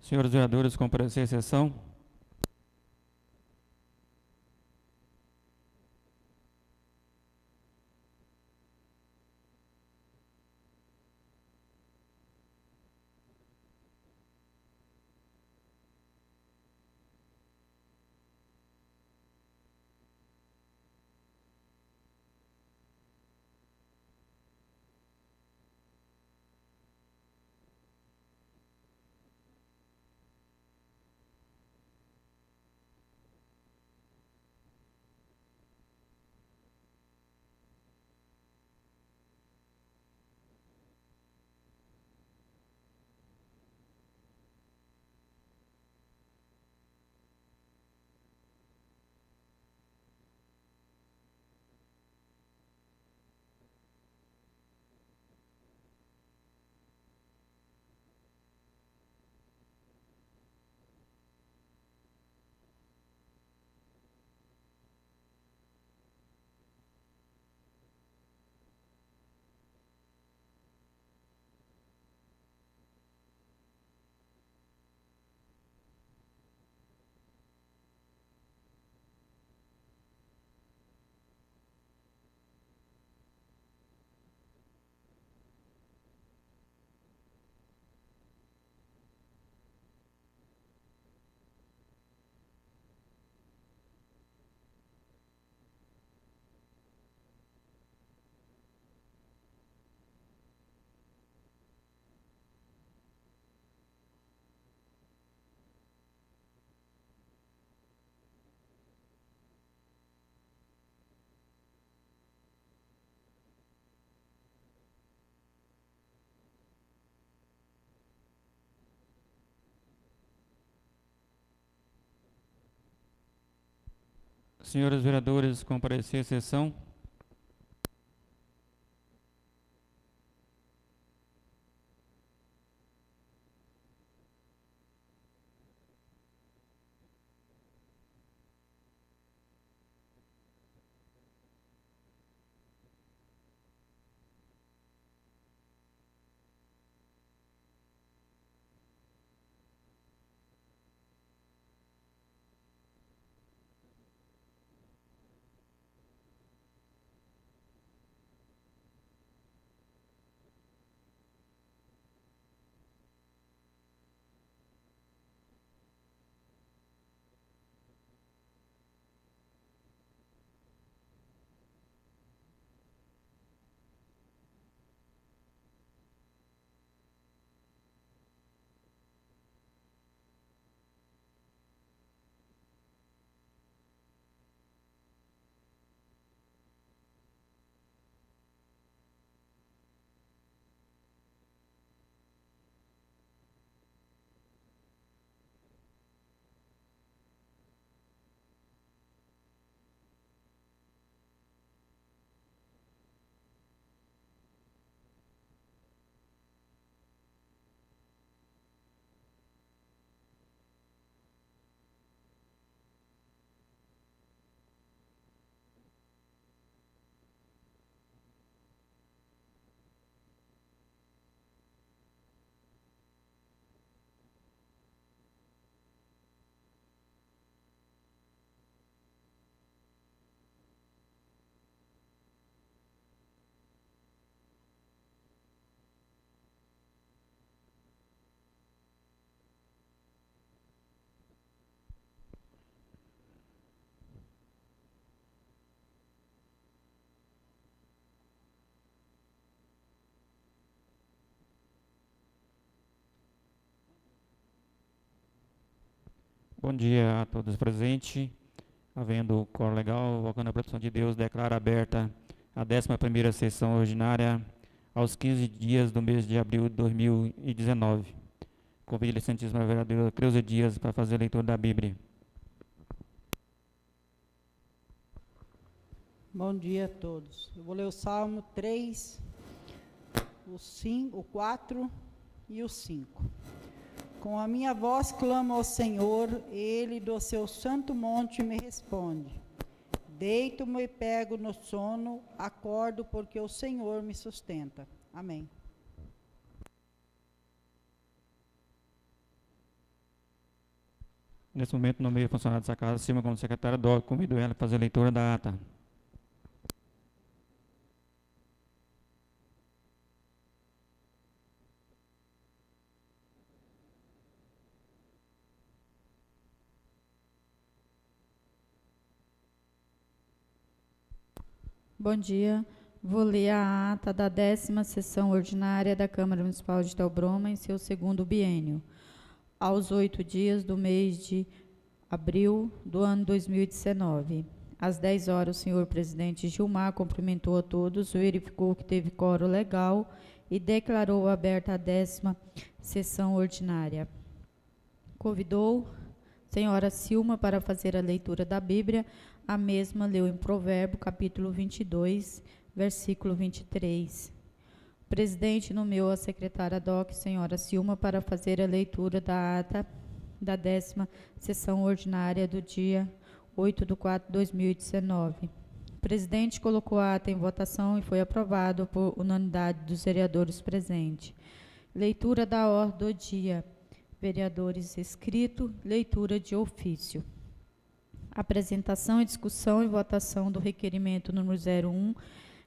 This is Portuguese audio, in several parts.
Senhores vereadores, comparecer à sessão. Senhores vereadores, comparecer à sessão. Bom dia a todos presentes. Havendo o quórum legal, invocando a proteção de Deus, declaro aberta a 11ª sessão ordinária aos 15 dias do mês de abril de 2019. Convido a excelentíssima vereadora Creuza Dias para fazer a leitura da Bíblia. Bom dia a todos. Eu vou ler o Salmo 3, o 5, o 4 e o 5. Com a minha voz clamo ao Senhor, Ele do seu santo monte me responde. Deito-me e pego no sono, acordo porque o Senhor me sustenta. Amém. Nesse momento, nomeio funcionário dessa casa, Silma como secretária, convido ela a fazer a leitura da ata. Bom dia. Vou ler a ata da 10ª sessão ordinária da Câmara Municipal de Itelbroma em seu segundo biênio. Aos 8 dias do mês de abril do ano 2019. Às 10 horas, o senhor presidente Gilmar cumprimentou a todos, verificou que teve quórum legal e declarou aberta a 10ª sessão ordinária. Convidou a senhora Silma para fazer a leitura da Bíblia. A mesma leu em Provérbio, capítulo 22, versículo 23. O presidente nomeou a secretária DOC, senhora Silma, para fazer a leitura da ata da 10ª sessão ordinária do dia 8/4/2019. O presidente colocou a ata em votação e foi aprovado por unanimidade dos vereadores presentes. Leitura da ordem do dia. Vereadores escrito, leitura de ofício. Apresentação e discussão e votação do requerimento número 01,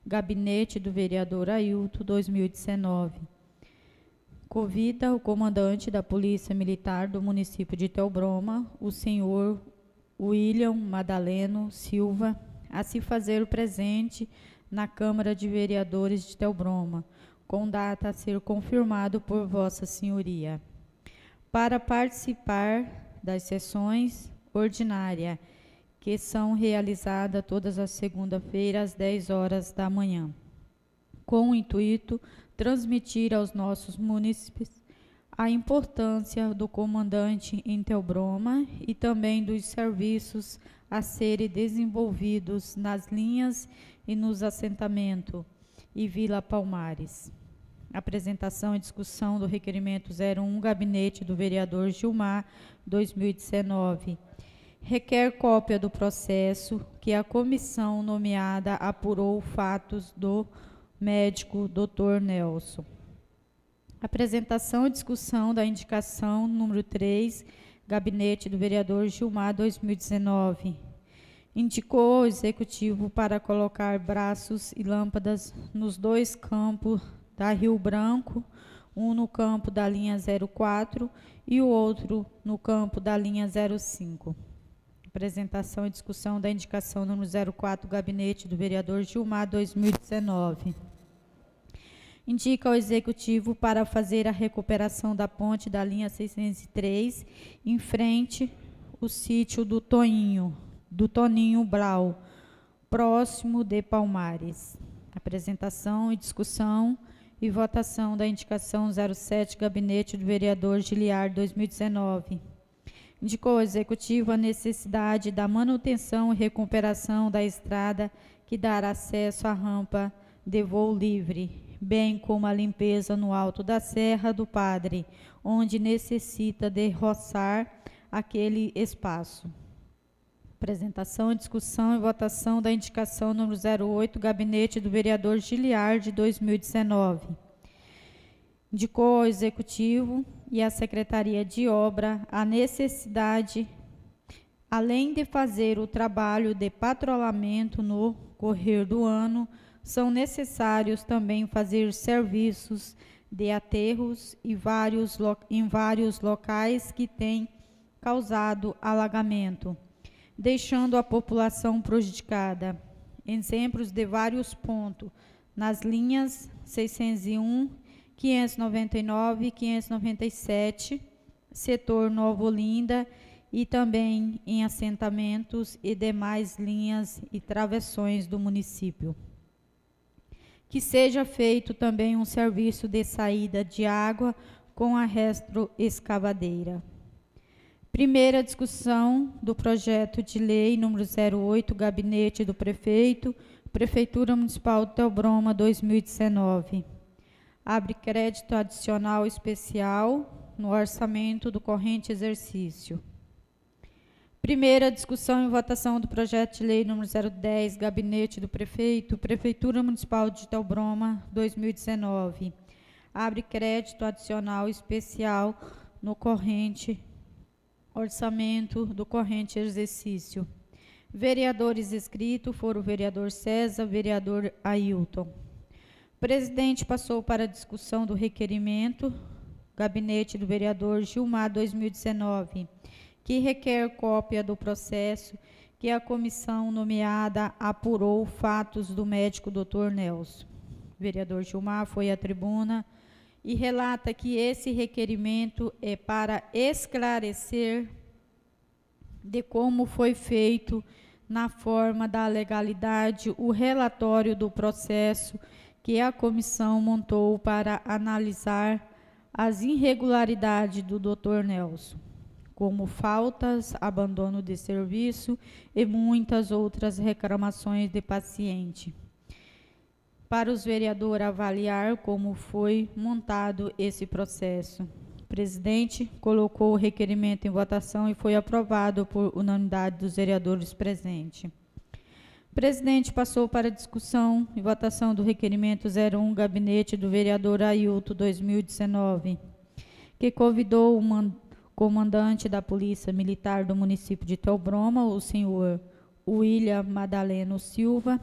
Gabinete do Vereador Ailton, 2019. Convida o comandante da Polícia Militar do município de Itelbroma, o senhor William Madaleno Silva, a se fazer presente na Câmara de Vereadores de Itelbroma, com data a ser confirmado por Vossa Senhoria. Para participar das sessões ordinárias, que são realizadas todas as segundas-feiras, às 10 horas da manhã, com o intuito transmitir aos nossos munícipes a importância do comandante em Itelbroma e também dos serviços a serem desenvolvidos nas linhas e nos assentamentos e Vila Palmares. Apresentação e discussão do requerimento 01, Gabinete do Vereador Gilmar, 2019. Requer cópia do processo que a comissão nomeada apurou fatos do médico Dr. Nelson. Apresentação e discussão da indicação número 3, Gabinete do Vereador Gilmar, 2019. Indicou ao Executivo para colocar braços e lâmpadas nos 2 campos da Rio Branco, um no campo da linha 04 e o outro no campo da linha 05. Apresentação e discussão da indicação número 04, Gabinete do Vereador Gilmar, 2019. Indica ao Executivo para fazer a recuperação da ponte da linha 603, em frente ao sítio do Toninho Brau, próximo de Palmares. Apresentação e discussão e votação da indicação 07, Gabinete do Vereador Giliar, 2019. Indicou ao Executivo a necessidade da manutenção e recuperação da estrada que dará acesso à rampa de voo livre, bem como a limpeza no alto da Serra do Padre, onde necessita de roçar aquele espaço. Apresentação, discussão e votação da indicação número 08, Gabinete do Vereador Giliar, de 2019. Indicou ao Executivo e à Secretaria de Obra a necessidade, além de fazer o trabalho de patrulhamento no correr do ano, são necessários também fazer serviços de aterros em vários locais que têm causado alagamento, deixando a população prejudicada. Exemplos de vários pontos nas linhas 601, 599 e 597, setor Nova Olinda, e também em assentamentos e demais linhas e travessões do município. Que seja feito também um serviço de saída de água com a retroescavadeira. Primeira discussão do projeto de lei número 08, Gabinete do Prefeito, Prefeitura Municipal de Itelbroma, 2019. Abre crédito adicional especial no orçamento do corrente exercício. Primeira discussão e votação do projeto de lei número 010, Gabinete do Prefeito, Prefeitura Municipal de Itelbroma, 2019. Abre crédito adicional especial no corrente orçamento do corrente exercício. Vereadores inscritos foram o vereador César, vereador Ailton. O presidente passou para a discussão do requerimento, gabinete do vereador Gilmar 2019, que requer cópia do processo que a comissão nomeada apurou fatos do médico Dr. Nelson. O vereador Gilmar foi à tribuna e relata que esse requerimento é para esclarecer de como foi feito, na forma da legalidade, o relatório do processo que a comissão montou para analisar as irregularidades do Dr. Nelson, como faltas, abandono de serviço e muitas outras reclamações de paciente, para os vereadores avaliar como foi montado esse processo. O presidente colocou o requerimento em votação e foi aprovado por unanimidade dos vereadores presentes. O presidente passou para a discussão e votação do requerimento 01, gabinete do vereador Ailton 2019, que convidou o comandante da Polícia Militar do município de Theobroma, o senhor William Madaleno Silva,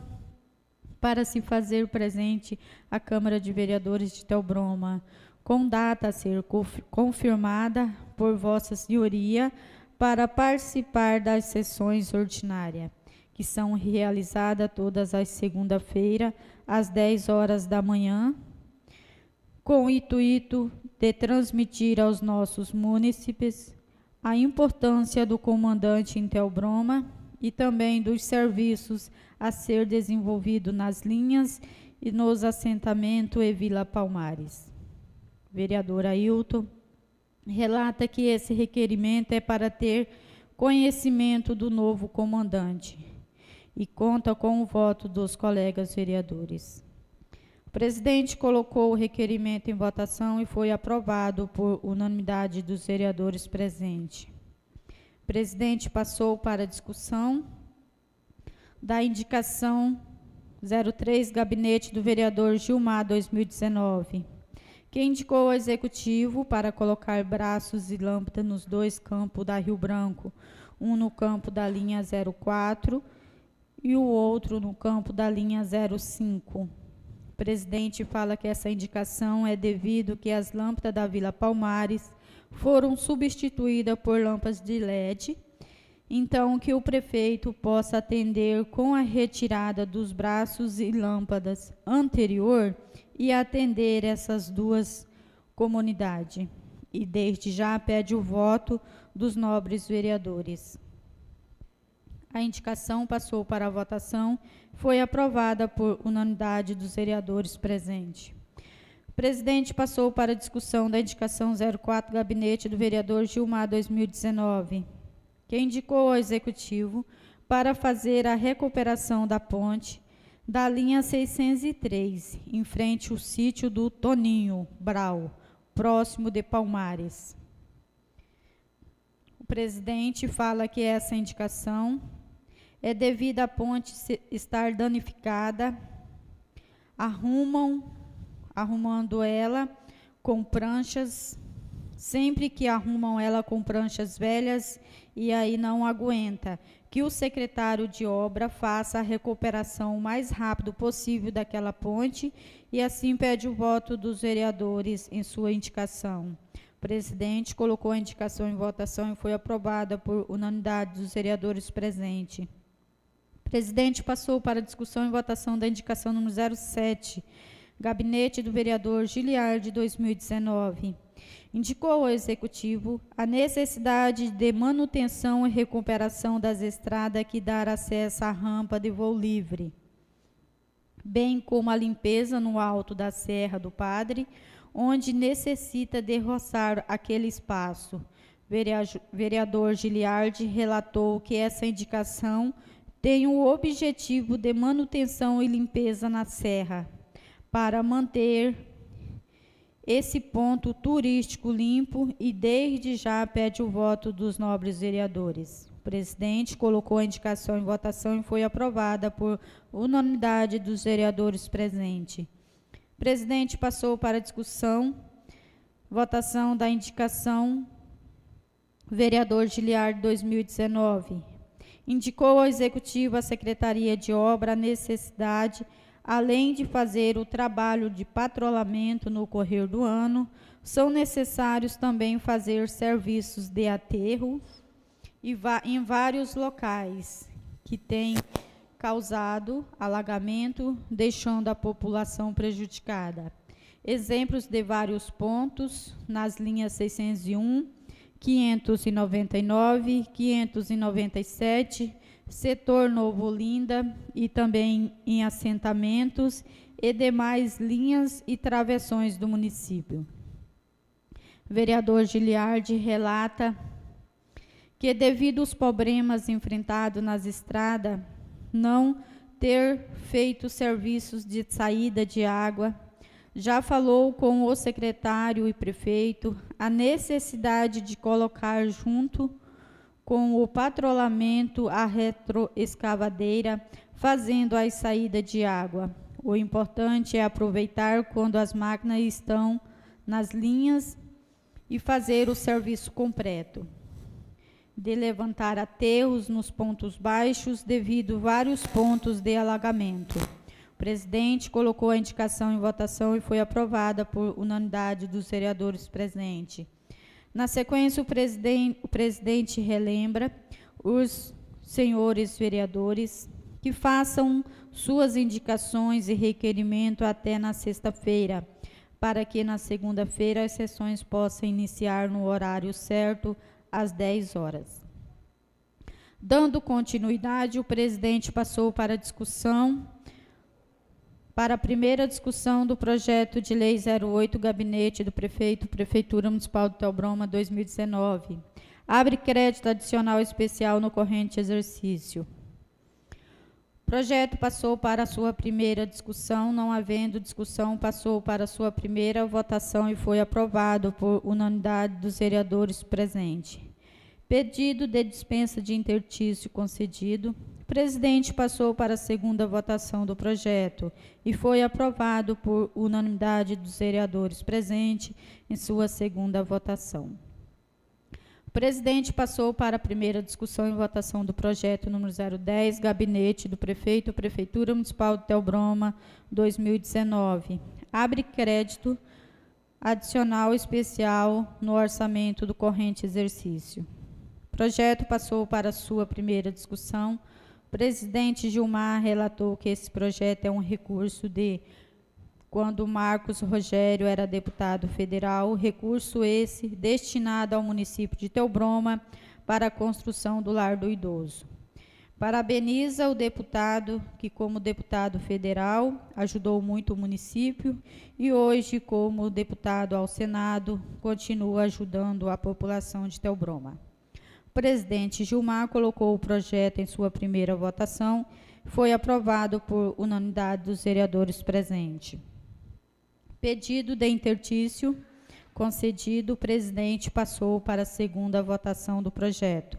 para se fazer presente à Câmara de Vereadores de Theobroma, com data a ser confirmada por Vossa Senhoria, para participar das sessões ordinárias, que são realizadas todas as segunda-feiras, às 10 horas da manhã, com o intuito de transmitir aos nossos munícipes a importância do comandante em Theobroma e também dos serviços a ser desenvolvido nas linhas e nos assentamentos e Vila Palmares. Vereador Ailton relata que esse requerimento é para ter conhecimento do novo comandante e conta com o voto dos colegas vereadores. O presidente colocou o requerimento em votação e foi aprovado por unanimidade dos vereadores presentes. O presidente passou para a discussão da indicação 03, gabinete do vereador Gilmar 2019, que indicou ao executivo para colocar braços e lâmpadas nos dois campos da Rio Branco, um no campo da linha 04 e o outro no campo da linha 05. O presidente fala que essa indicação é devido que as lâmpadas da Vila Palmares foram substituídas por lâmpadas de LED, então que o prefeito possa atender com a retirada dos braços e lâmpadas anterior e atender essas duas comunidades. E desde já pede o voto dos nobres vereadores. A indicação passou para a votação, foi aprovada por unanimidade dos vereadores presentes. O presidente passou para a discussão da indicação 04, gabinete do vereador Gilmar 2019, que indicou ao executivo para fazer a recuperação da ponte da linha 603, em frente ao sítio do Toninho Brau, próximo de Palmares. O presidente fala que essa indicação é devido à ponte estar danificada, arrumando ela com pranchas, sempre que arrumam ela com pranchas velhas e aí não aguenta, que o secretário de obra faça a recuperação o mais rápido possível daquela ponte e assim pede o voto dos vereadores em sua indicação. O presidente colocou a indicação em votação e foi aprovada por unanimidade dos vereadores presentes. O presidente passou para a discussão e votação da indicação número 07, gabinete do vereador Giliardi 2019. Indicou ao executivo a necessidade de manutenção e recuperação das estradas que dão acesso à rampa de voo livre, bem como a limpeza no alto da Serra do Padre, onde necessita de roçar aquele espaço. Vereador Giliardi relatou que essa indicação tem o objetivo de manutenção e limpeza na serra, para manter esse ponto turístico limpo e desde já pede o voto dos nobres vereadores. O presidente colocou a indicação em votação e foi aprovada por unanimidade dos vereadores presentes. O presidente passou para a discussão, votação da indicação vereador Giliardi, 2019. Indicou ao Executivo a Secretaria de Obra a necessidade, além de fazer o trabalho de patrulhamento no correr do ano, são necessários também fazer serviços de aterro em vários locais que têm causado alagamento, deixando a população prejudicada. Exemplos de vários pontos nas linhas 601, 599, 597, setor Novo Olinda e também em assentamentos e demais linhas e travessões do município. Vereador Giliardi relata que, devido aos problemas enfrentados nas estradas, não ter feito serviços de saída de água, já falou com o secretário e prefeito a necessidade de colocar junto com o patrulhamento a retroescavadeira, fazendo a saída de água. O importante é aproveitar quando as máquinas estão nas linhas e fazer o serviço completo, de levantar aterros nos pontos baixos devido a vários pontos de alagamento. O presidente colocou a indicação em votação e foi aprovada por unanimidade dos vereadores presentes. Na sequência, o presidente relembra os senhores vereadores que façam suas indicações e requerimentos até na sexta-feira, para que na segunda-feira as sessões possam iniciar no horário certo, às 10 horas. Dando continuidade, o presidente passou para a primeira discussão do projeto de lei 08, Gabinete do Prefeito, Prefeitura Municipal de Theobroma, 2019. Abre crédito adicional especial no corrente exercício. O projeto passou para a sua primeira discussão, não havendo discussão, passou para a sua primeira votação e foi aprovado por unanimidade dos vereadores presentes. Pedido de dispensa de intertício concedido. O presidente passou para a segunda votação do projeto e foi aprovado por unanimidade dos vereadores presentes em sua segunda votação. O presidente passou para a primeira discussão e votação do projeto número 010, Gabinete do Prefeito, Prefeitura Municipal de Theobroma, 2019. Abre crédito adicional especial no orçamento do corrente exercício. O projeto passou para a sua primeira discussão. O presidente Gilmar relatou que esse projeto é um recurso de quando Marcos Rogério era deputado federal, recurso esse destinado ao município de Theobroma para a construção do lar do idoso. Parabeniza o deputado que, como deputado federal, ajudou muito o município e hoje, como deputado ao Senado, continua ajudando a população de Theobroma. O presidente Gilmar colocou o projeto em sua primeira votação, foi aprovado por unanimidade dos vereadores presentes. Pedido de intertício concedido, o presidente passou para a segunda votação do projeto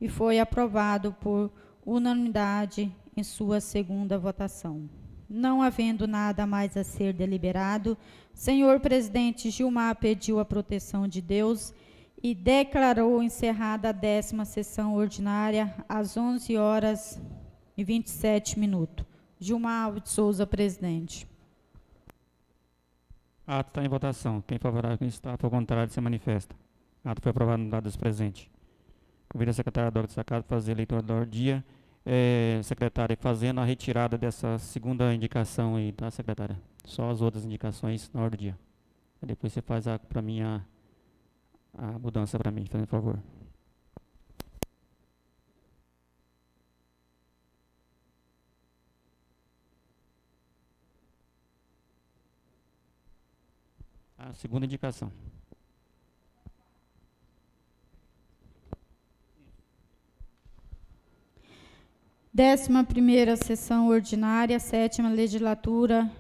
e foi aprovado por unanimidade em sua segunda votação. Não havendo nada mais a ser deliberado, senhor presidente Gilmar pediu a proteção de Deus e declarou encerrada a 10ª sessão ordinária às 11h27. Gilmar Alves de Souza, presidente. Ato está em votação. Quem favorável, quem está por contrário, se manifesta. Ato foi aprovado no dado dos presentes. Convido a secretária Dora de Sacado a fazer a leitura da ordem do dia. Secretária, fazendo a retirada dessa segunda indicação aí, tá, secretária? Só as outras indicações na ordem do dia. Aí depois você faz para mim a mudança para mim, por favor. A segunda indicação. Décima primeira sessão ordinária, 7ª legislatura,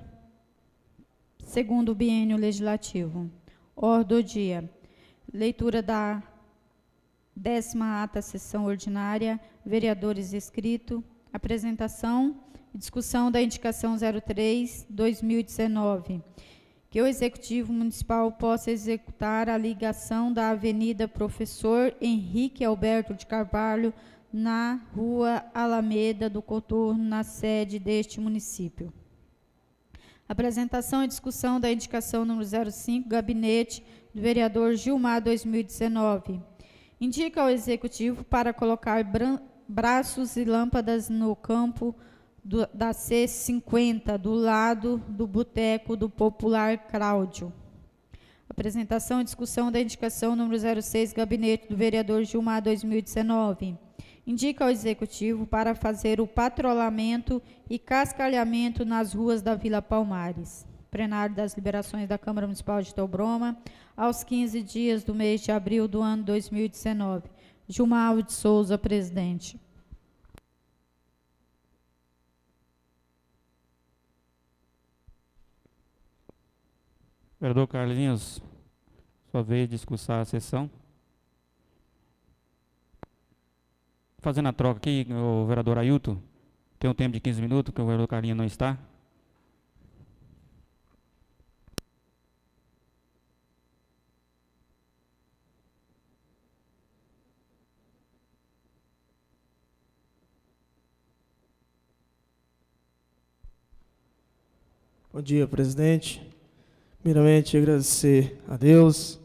segundo biênio legislativo. Ordem do dia. Leitura da 10ª ata sessão ordinária, vereadores inscritos, apresentação e discussão da indicação 03/2019, que o Executivo Municipal possa executar a ligação da Avenida Professor Henrique Alberto de Carvalho na Rua Alameda do Coturno, na sede deste município. Apresentação e discussão da indicação número 05, gabinete do vereador Gilmar 2019. Indica ao Executivo para colocar braços e lâmpadas no campo da C50, do lado do Boteco do Popular Cláudio. Apresentação e discussão da indicação número 06, gabinete do vereador Gilmar 2019. Indica ao Executivo para fazer o patrulhamento e cascalhamento nas ruas da Vila Palmares. Plenário das Liberações da Câmara Municipal de Itaubronha, aos 15 dias do mês de abril do ano 2019. Gilmar Alves de Souza, presidente. Vereador Carlinhos, sua vez de discursar a sessão. Fazendo a troca aqui, o vereador Ailton, tem um tempo de 15 minutos, que o vereador Carlinhos não está. Bom dia, presidente. Primeiramente, agradecer a Deus.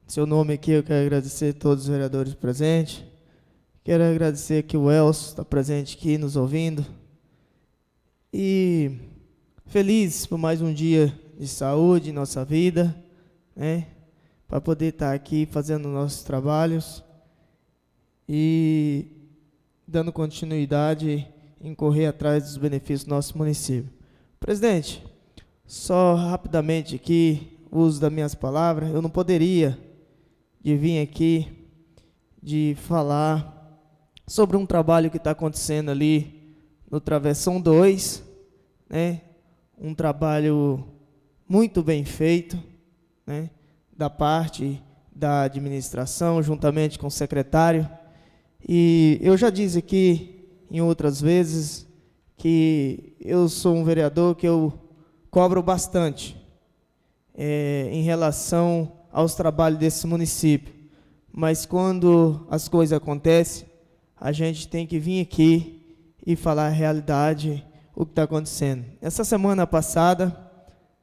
Em seu nome aqui, eu quero agradecer a todos os vereadores presentes. Quero agradecer aqui o Elcio, está presente aqui, nos ouvindo. E feliz por mais um dia de saúde em nossa vida, né? Para poder estar aqui fazendo nossos trabalhos e dando continuidade em correr atrás dos benefícios do nosso município. Presidente, só rapidamente aqui, uso das minhas palavras, eu não poderia de vir aqui de falar sobre um trabalho que está acontecendo ali no Travessão 2, né? Um trabalho muito bem feito, né? Da parte da administração, juntamente com o secretário. E eu já disse aqui em outras vezes que eu sou um vereador que eu cobro bastante em relação aos trabalhos desse município. Mas quando as coisas acontecem, a gente tem que vir aqui e falar a realidade, o que está acontecendo. Essa semana passada,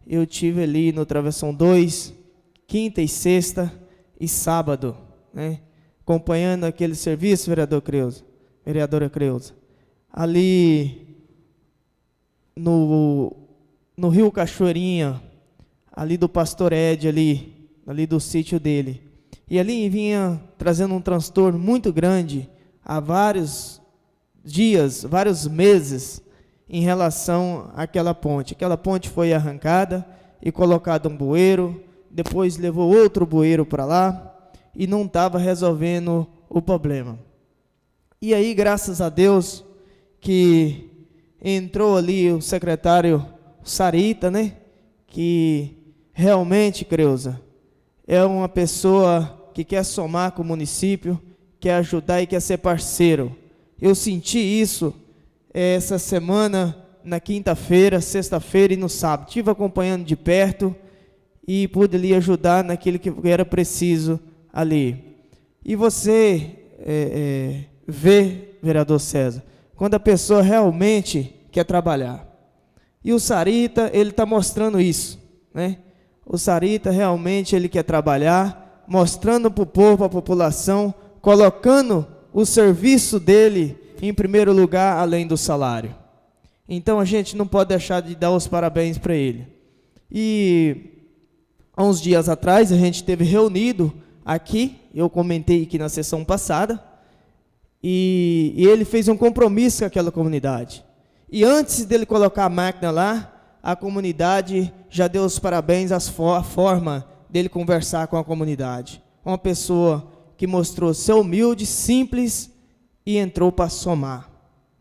eu tive ali no Travessão 2, quinta e sexta e sábado, né, acompanhando aquele serviço, vereadora Creuza, ali no Rio Cachoeirinha, ali do Pastor Ed, ali do sítio dele. E ali vinha trazendo um transtorno muito grande há vários dias, vários meses, em relação àquela ponte. Aquela ponte foi arrancada e colocado um bueiro, depois levou outro bueiro para lá e não estava resolvendo o problema. E aí, graças a Deus, que entrou ali o secretário Sarita, né? Que realmente, Creuza, é uma pessoa que quer somar com o município, quer ajudar e quer ser parceiro. Eu senti isso essa semana, na quinta-feira, sexta-feira e no sábado. Estive acompanhando de perto e pude lhe ajudar naquilo que era preciso ali. E você vê, vereador César, quando a pessoa realmente quer trabalhar. E o Sarita, ele está mostrando isso, né? O Sarita realmente ele quer trabalhar, mostrando para o povo, para a população, colocando o serviço dele em primeiro lugar, além do salário. Então a gente não pode deixar de dar os parabéns para ele. E há uns dias atrás a gente esteve reunido aqui, eu comentei aqui na sessão passada, e ele fez um compromisso com aquela comunidade. E antes dele colocar a máquina lá, a comunidade já deu os parabéns à forma dele conversar com a comunidade. Uma pessoa que mostrou ser humilde, simples e entrou para somar,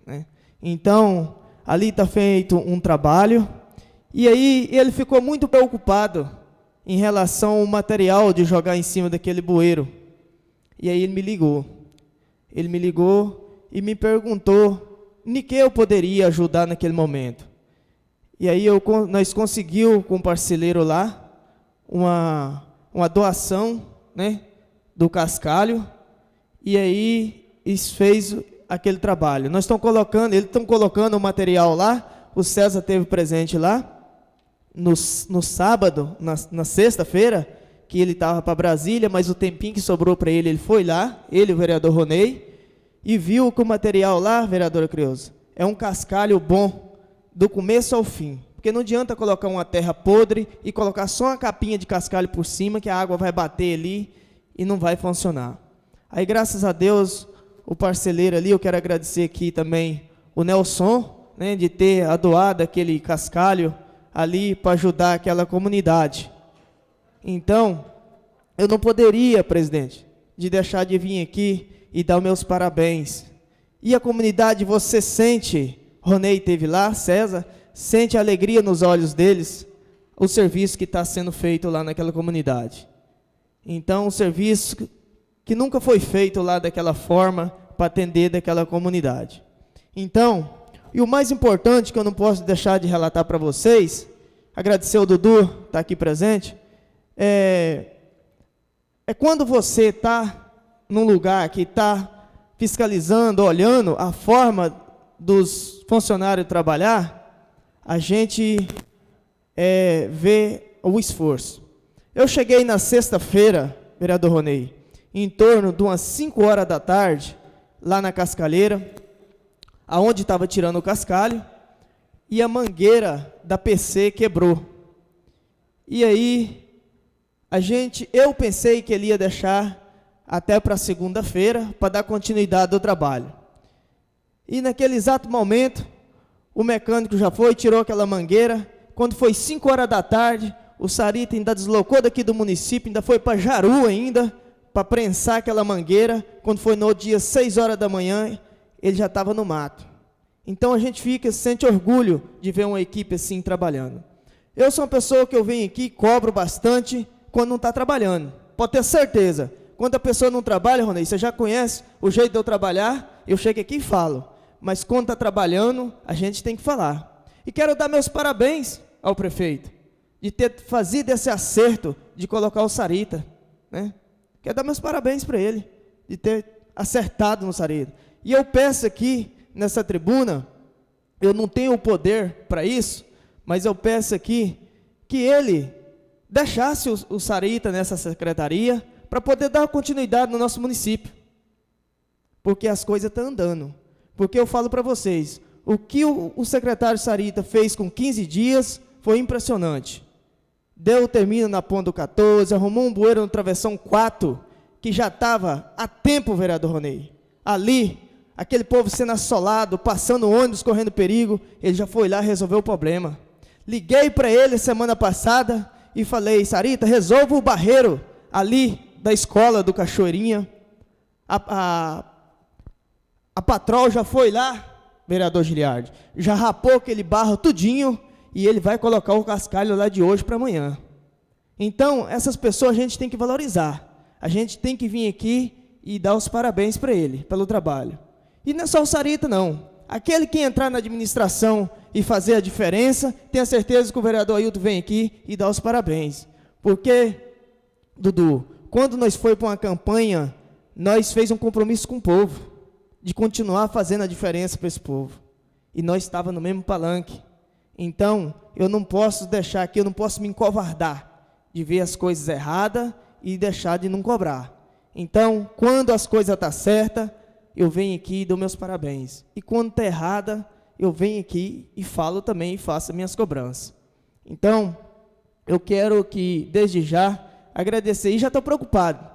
né? Então, ali está feito um trabalho. E aí ele ficou muito preocupado em relação ao material de jogar em cima daquele bueiro. E aí ele me ligou. Ele me ligou e me perguntou em que eu poderia ajudar naquele momento. E aí nós conseguimos com um parceleiro lá uma doação, né, do cascalho, e aí isso fez aquele trabalho. Eles estão colocando o material lá, o César teve presente lá, no sábado, na sexta-feira, que ele estava para Brasília, mas o tempinho que sobrou para ele foi lá, ele, o vereador Ronei, e viu que o material lá, vereadora Creuza, é um cascalho bom, do começo ao fim. Porque não adianta colocar uma terra podre e colocar só uma capinha de cascalho por cima, que a água vai bater ali e não vai funcionar. Aí, graças a Deus, o parceleiro ali, eu quero agradecer aqui também o Nelson, né, de ter doado aquele cascalho ali para ajudar aquela comunidade. Então, eu não poderia, presidente, de deixar de vir aqui e dar os meus parabéns. E a comunidade, você sente, Ronei esteve lá, César, sente a alegria nos olhos deles, o serviço que está sendo feito lá naquela comunidade. Então, um serviço que nunca foi feito lá daquela forma, para atender daquela comunidade. Então, e o mais importante que eu não posso deixar de relatar para vocês, agradecer ao Dudu, está aqui presente, é quando você está num lugar que está fiscalizando, olhando a forma dos funcionários trabalhar, a gente vê o esforço. Eu cheguei na sexta-feira, vereador Ronei, em torno de umas 5 horas da tarde, lá na cascalheira, aonde estava tirando o cascalho, e a mangueira da PC quebrou. E aí, eu pensei que ele ia deixar até para segunda-feira, para dar continuidade ao trabalho. E naquele exato momento, o mecânico já foi, tirou aquela mangueira. Quando foi 5 horas da tarde, o Sarita ainda deslocou daqui do município, ainda foi para Jaru ainda, para prensar aquela mangueira. Quando foi no dia 6 horas da manhã, ele já estava no mato. Então a gente sente orgulho de ver uma equipe assim trabalhando. Eu sou uma pessoa que eu venho aqui, cobro bastante quando não está trabalhando. Pode ter certeza. Quando a pessoa não trabalha, Ronei, você já conhece o jeito de eu trabalhar, eu chego aqui e falo. Mas quando está trabalhando, a gente tem que falar. E quero dar meus parabéns ao prefeito, de ter fazido esse acerto, de colocar o Sarita, né? Quero dar meus parabéns para ele, de ter acertado no Sarita. E eu peço aqui, nessa tribuna, eu não tenho o poder para isso, mas eu peço aqui que ele deixasse o Sarita nessa secretaria para poder dar continuidade no nosso município. Porque as coisas estão andando. Porque eu falo para vocês, o que o secretário Sarita fez com 15 dias foi impressionante. Deu termino na ponta do 14, arrumou um bueiro no travessão 4, que já estava há tempo, vereador Ronei. Ali, aquele povo sendo assolado, passando ônibus, correndo perigo, ele já foi lá e resolveu o problema. Liguei para ele semana passada e falei, Sarita, resolva o barreiro ali da escola do Cachoeirinha. A patrol já foi lá, vereador Giliardi, já rapou aquele barro tudinho e ele vai colocar o cascalho lá de hoje para amanhã. Então, essas pessoas a gente tem que valorizar. A gente tem que vir aqui e dar os parabéns para ele, pelo trabalho. E não é só o Sarita, não. Aquele que entrar na administração e fazer a diferença, tenha certeza que o vereador Ailton vem aqui e dá os parabéns. Porque, Dudu, quando nós foi para uma campanha, nós fez um compromisso com o povo, de continuar fazendo a diferença para esse povo. E nós estávamos no mesmo palanque. Então, eu não posso deixar aqui, eu não posso me encovardar de ver as coisas erradas e deixar de não cobrar. Então, quando as coisas estão certas, eu venho aqui e dou meus parabéns. E quando está errada, eu venho aqui e falo também e faço minhas cobranças. Então, eu quero que, desde já, agradecer. E já estou preocupado.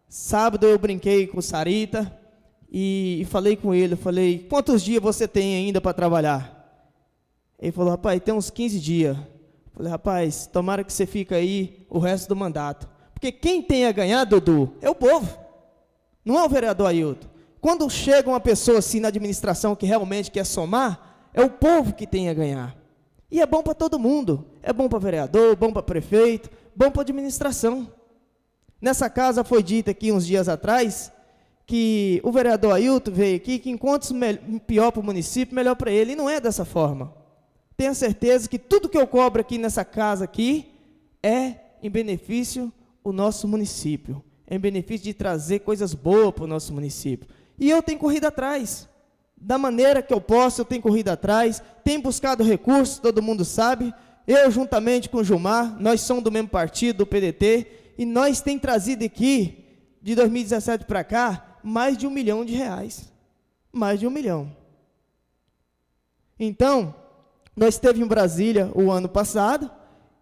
Sábado eu brinquei com o Sarita e falei com ele, falei, quantos dias você tem ainda para trabalhar? Ele falou, rapaz, tem uns 15 dias. Eu falei, rapaz, tomara que você fique aí o resto do mandato. Porque quem tem a ganhar, Dudu, é o povo. Não é o vereador Ailton. Quando chega uma pessoa assim na administração que realmente quer somar, é o povo que tem a ganhar. E é bom para todo mundo. É bom para vereador, bom para prefeito, bom para administração. Nessa casa foi dito aqui uns dias atrás que o vereador Ailton veio aqui, que enquanto pior para o município, melhor para ele. E não é dessa forma. tenha certeza que tudo que eu cobro aqui nessa casa aqui é em benefício do nosso município, é em benefício de trazer coisas boas para o nosso município. E eu tenho corrido atrás, da maneira que eu posso, eu tenho corrido atrás, tenho buscado recursos, todo mundo sabe. Eu, juntamente com o Gilmar, nós somos do mesmo partido, do PDT, e nós temos trazido aqui, de 2017 para cá, mais de R$1 milhão. Mais de 1 milhão. Então, nós esteve em Brasília o ano passado,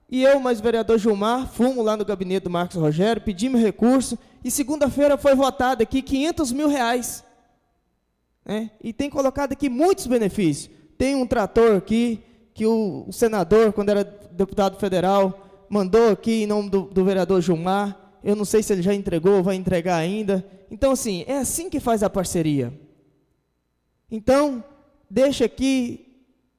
e eu, mais o vereador Gilmar, fomos lá no gabinete do Marcos Rogério, pedimos recurso, e segunda-feira foi votado aqui R$500 mil. E tem colocado aqui muitos benefícios. Tem um trator aqui, que o senador, quando era deputado federal, mandou aqui em nome do vereador Gilmar. Eu não sei se ele já entregou ou vai entregar ainda. Então, assim, é assim que faz a parceria. Então, deixa aqui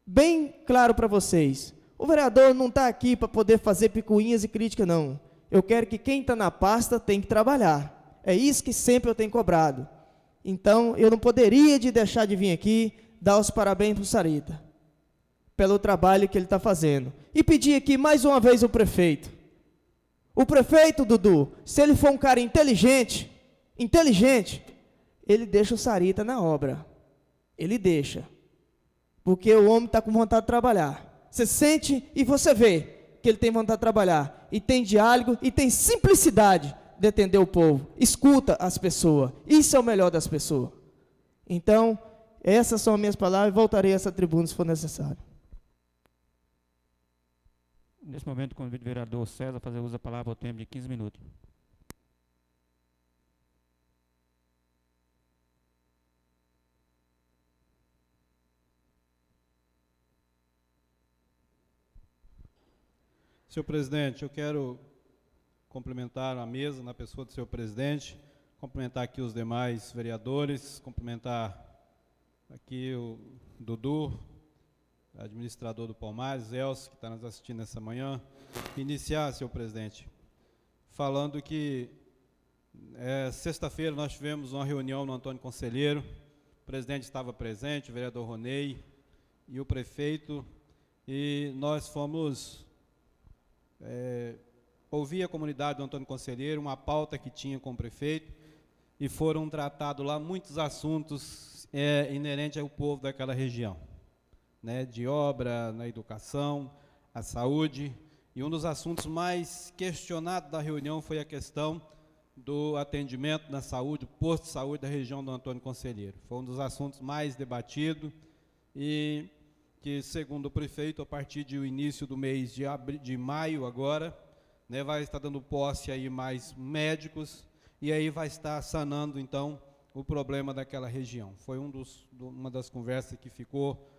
bem claro para vocês. O vereador não está aqui para poder fazer picuinhas e crítica, não. Eu quero que quem está na pasta tem que trabalhar. É isso que sempre eu tenho cobrado. Então, eu não poderia deixar de vir aqui dar os parabéns para o Sarita, pelo trabalho que ele está fazendo. E pedir aqui mais uma vez o prefeito. O prefeito, Dudu, se ele for um cara inteligente, ele deixa o Sarita na obra. Ele deixa. Porque o homem está com vontade de trabalhar. Você sente e você vê que ele tem vontade de trabalhar. E tem diálogo e tem simplicidade de atender o povo. Escuta as pessoas. Isso é o melhor das pessoas. Então, essas são as minhas palavras. Voltarei a essa tribuna se for necessário. Nesse momento, convido o vereador César a fazer uso da palavra ao tempo de 15 minutos. Senhor presidente, eu quero cumprimentar a mesa na pessoa do senhor presidente, cumprimentar aqui os demais vereadores, cumprimentar aqui o Dudu, administrador do Palmares, Elcio, que está nos assistindo nessa manhã. Iniciar, senhor presidente, falando que sexta-feira nós tivemos uma reunião no Antônio Conselheiro, o presidente estava presente, o vereador Ronei e o prefeito, e nós fomos ouvir a comunidade do Antônio Conselheiro, uma pauta que tinha com o prefeito, e foram tratados lá muitos assuntos inerentes ao povo daquela região, né, de obra, na educação, a saúde, e um dos assuntos mais questionados da reunião foi a questão do atendimento na saúde, do posto de saúde da região do Antônio Conselheiro. Foi um dos assuntos mais debatidos e que, segundo o prefeito, a partir do início do mês de maio agora, né, vai estar dando posse aí mais médicos e aí vai estar sanando, então, o problema daquela região. Foi uma das conversas que ficou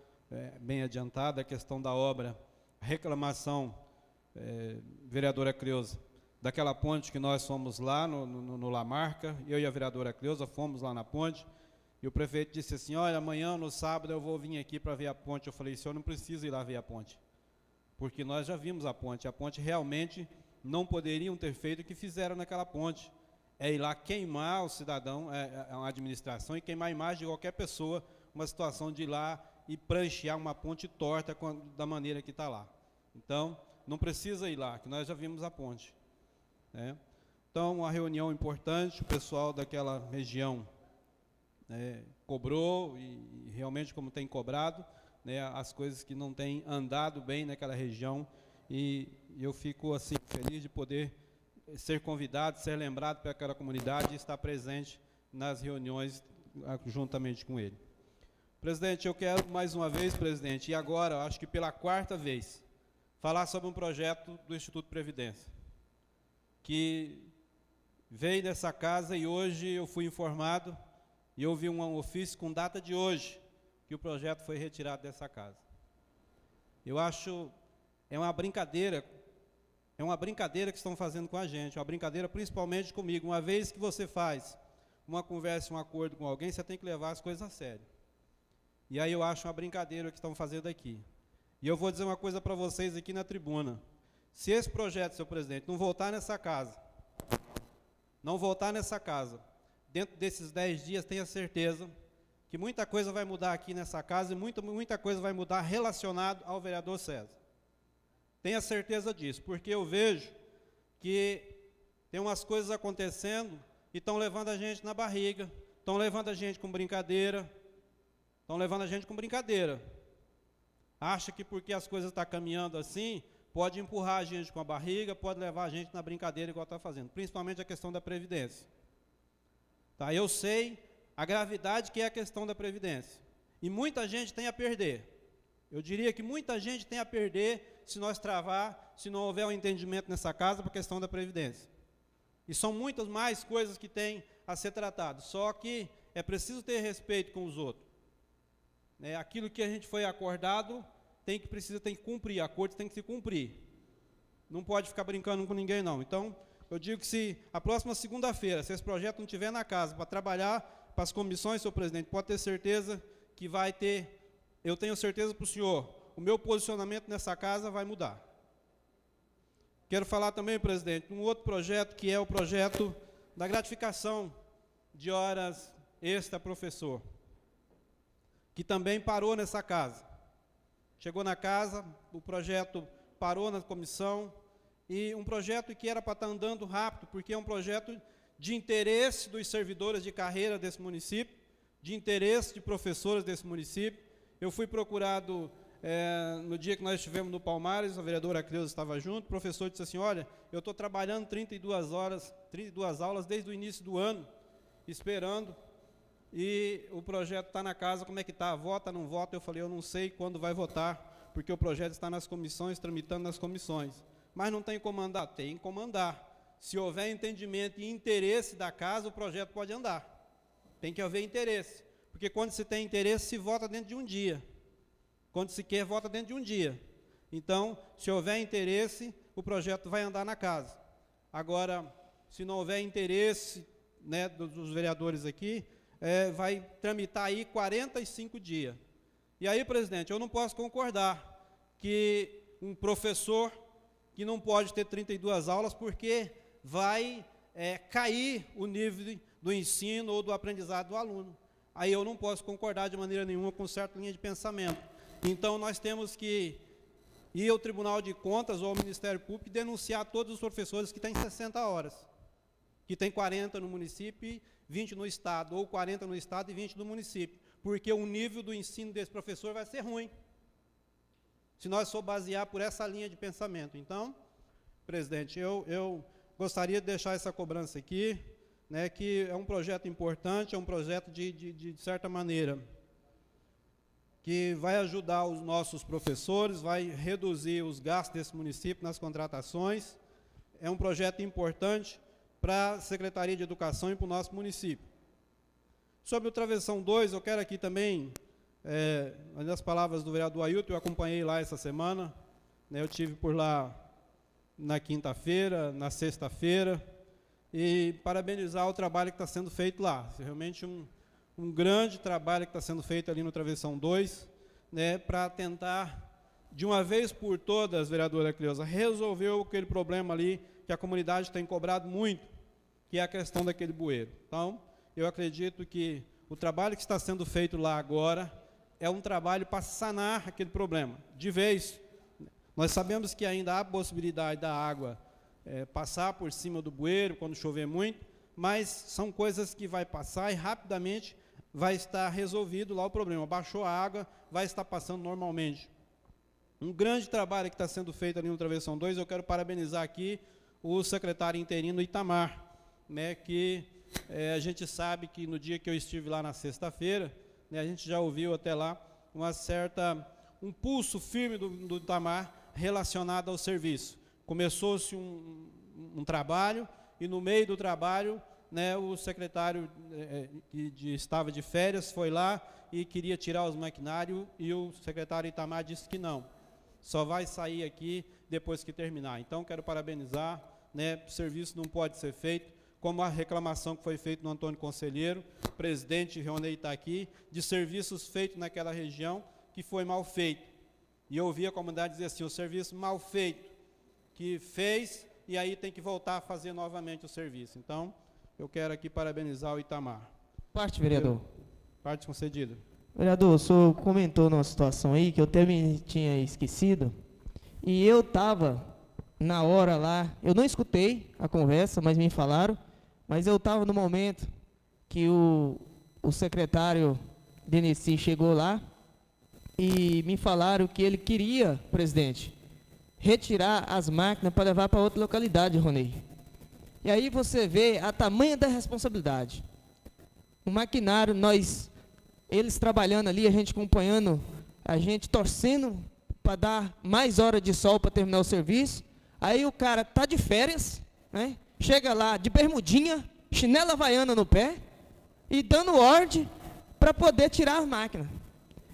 bem adiantada, a questão da obra, reclamação, vereadora Creuza, daquela ponte que nós fomos lá no Lamarca, eu e a vereadora Creuza fomos lá na ponte, e o prefeito disse assim, olha, amanhã, no sábado, eu vou vir aqui para ver a ponte. Eu falei, senhor não precisa ir lá ver a ponte, porque nós já vimos a ponte realmente não poderiam ter feito o que fizeram naquela ponte, é ir lá queimar o cidadão, a administração, e queimar a imagem de qualquer pessoa, uma situação de ir lá e pranchear uma ponte torta da maneira que está lá. Então, não precisa ir lá, que nós já vimos a ponte, né? Então, uma reunião importante, o pessoal daquela região cobrou, e realmente como tem cobrado, né, as coisas que não têm andado bem naquela região, e eu fico assim feliz de poder ser convidado, ser lembrado para aquela comunidade e estar presente nas reuniões juntamente com ele. Presidente, eu quero mais uma vez, presidente, e agora, acho que pela quarta vez, falar sobre um projeto do Instituto Previdência, que veio dessa casa e hoje eu fui informado, e eu vi um ofício com data de hoje, que o projeto foi retirado dessa casa. Eu acho, é uma brincadeira que estão fazendo com a gente, uma brincadeira principalmente comigo. Uma vez que você faz uma conversa, um acordo com alguém, você tem que levar as coisas a sério. E aí eu acho uma brincadeira que estão fazendo aqui. E eu vou dizer uma coisa para vocês aqui na tribuna. Se esse projeto, senhor presidente, não voltar nessa casa, dentro desses 10 dias, tenha certeza que muita coisa vai mudar aqui nessa casa e muita coisa vai mudar relacionado ao vereador César. Tenha certeza disso, porque eu vejo que tem umas coisas acontecendo e estão levando a gente na barriga, estão levando a gente com brincadeira, Acha que porque as coisas estão caminhando assim, pode empurrar a gente com a barriga, pode levar a gente na brincadeira igual está fazendo, principalmente a questão da Previdência. Tá? Eu sei a gravidade que é a questão da Previdência. E muita gente tem a perder. Eu diria que muita gente tem a perder se nós travar, se não houver um entendimento nessa casa para a questão da Previdência. E são muitas mais coisas que têm a ser tratadas. Só que é preciso ter respeito com os outros. Aquilo que a gente foi acordado, tem que cumprir, a corte tem que se cumprir. Não pode ficar brincando com ninguém, não. Então, eu digo que se a próxima segunda-feira, se esse projeto não estiver na casa para trabalhar para as comissões, senhor presidente, pode ter certeza que vai ter, eu tenho certeza para o senhor, o meu posicionamento nessa casa vai mudar. Quero falar também, presidente, um outro projeto, que é o projeto da gratificação de horas extra professor, que também parou nessa casa. Chegou na casa, o projeto parou na comissão, e um projeto que era para estar andando rápido, porque é um projeto de interesse dos servidores de carreira desse município, de interesse de professores desse município. Eu fui procurado no dia que nós estivemos no Palmares, a vereadora Cleusa estava junto, o professor disse assim, olha, eu estou trabalhando 32 aulas desde o início do ano, esperando, e o projeto está na casa, como é que está? Vota, não vota? Eu falei, eu não sei quando vai votar, porque o projeto está nas comissões, tramitando nas comissões. Mas não tem como andar? Tem como andar. Se houver entendimento e interesse da casa, o projeto pode andar. Tem que haver interesse, porque quando se tem interesse, se vota dentro de um dia. Quando se quer, vota dentro de um dia. Então, se houver interesse, o projeto vai andar na casa. Agora, se não houver interesse, dos vereadores aqui, vai tramitar aí 45 dias. E aí, presidente, eu não posso concordar que um professor que não pode ter 32 aulas porque vai cair o nível do ensino ou do aprendizado do aluno. Aí eu não posso concordar de maneira nenhuma com certa linha de pensamento. Então, nós temos que ir ao Tribunal de Contas ou ao Ministério Público e denunciar todos os professores que têm 60 horas, que tem 40 no município e 20 no Estado, ou 40 no Estado e 20 no município, porque o nível do ensino desse professor vai ser ruim, se nós for basear por essa linha de pensamento. Então, presidente, eu gostaria de deixar essa cobrança aqui, que é um projeto importante, é um projeto de certa maneira, que vai ajudar os nossos professores, vai reduzir os gastos desse município nas contratações, é um projeto importante para a Secretaria de Educação e para o nosso município. Sobre o Travessão 2, eu quero aqui também, nas palavras do vereador Ailton, eu acompanhei lá essa semana, eu estive por lá na quinta-feira, na sexta-feira, e parabenizar o trabalho que está sendo feito lá. Realmente um grande trabalho que está sendo feito ali no Travessão 2, para tentar, de uma vez por todas, vereadora Cleusa, resolver aquele problema ali que a comunidade tem cobrado muito, que é a questão daquele bueiro. Então, eu acredito que o trabalho que está sendo feito lá agora é um trabalho para sanar aquele problema, de vez. Nós sabemos que ainda há possibilidade da água passar por cima do bueiro quando chover muito, mas são coisas que vai passar e rapidamente vai estar resolvido lá o problema. Baixou a água, vai estar passando normalmente. Um grande trabalho que está sendo feito ali no Travessão 2, eu quero parabenizar aqui o secretário interino Itamar, que a gente sabe que no dia que eu estive lá na sexta-feira, a gente já ouviu até lá um pulso firme do Itamar relacionado ao serviço. Começou-se um trabalho e no meio do trabalho, o secretário que estava de férias foi lá e queria tirar os maquinários e o secretário Itamar disse que não, só vai sair aqui depois que terminar. Então, quero parabenizar, o serviço não pode ser feito, como a reclamação que foi feita no Antônio Conselheiro, o presidente Rionei está aqui, de serviços feitos naquela região que foi mal feito. E eu ouvi a comunidade dizer assim, o serviço mal feito, que fez e aí tem que voltar a fazer novamente o serviço. Então, eu quero aqui parabenizar o Itamar. Parte, vereador. Parte concedida. Vereador, o senhor comentou numa situação aí que eu até me tinha esquecido. E eu estava na hora lá, eu não escutei a conversa, mas me falaram, mas eu estava no momento que o secretário Deneci chegou lá e me falaram que ele queria, presidente, retirar as máquinas para levar para outra localidade, Ronei. E aí você vê a tamanha da responsabilidade. O maquinário, eles trabalhando ali, a gente acompanhando, a gente torcendo para dar mais horas de sol para terminar o serviço. Aí o cara tá de férias, né? Chega lá de bermudinha, chinela havaiana no pé e dando ordem para poder tirar as máquinas.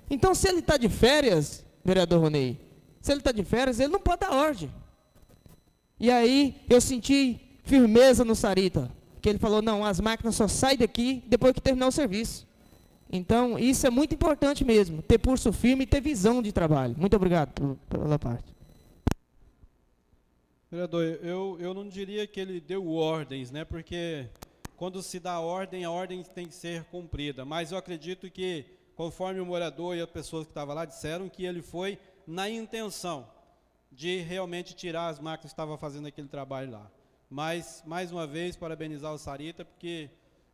Então, se ele está de férias, vereador Ronei, se ele está de férias, ele não pode dar ordem. E aí eu senti firmeza no Sarita, que ele falou, não, as máquinas só saem daqui depois que terminar o serviço. Então, isso é muito importante mesmo, ter pulso firme e ter visão de trabalho. Muito obrigado pela parte. Vereador, eu não diria que ele deu ordens, né? Porque quando se dá ordem, a ordem tem que ser cumprida. Mas eu acredito que, conforme o morador e as pessoas que estavam lá disseram, que ele foi na intenção de realmente tirar as máquinas que estavam fazendo aquele trabalho lá. Mas, mais uma vez, parabenizar o Sarita, porque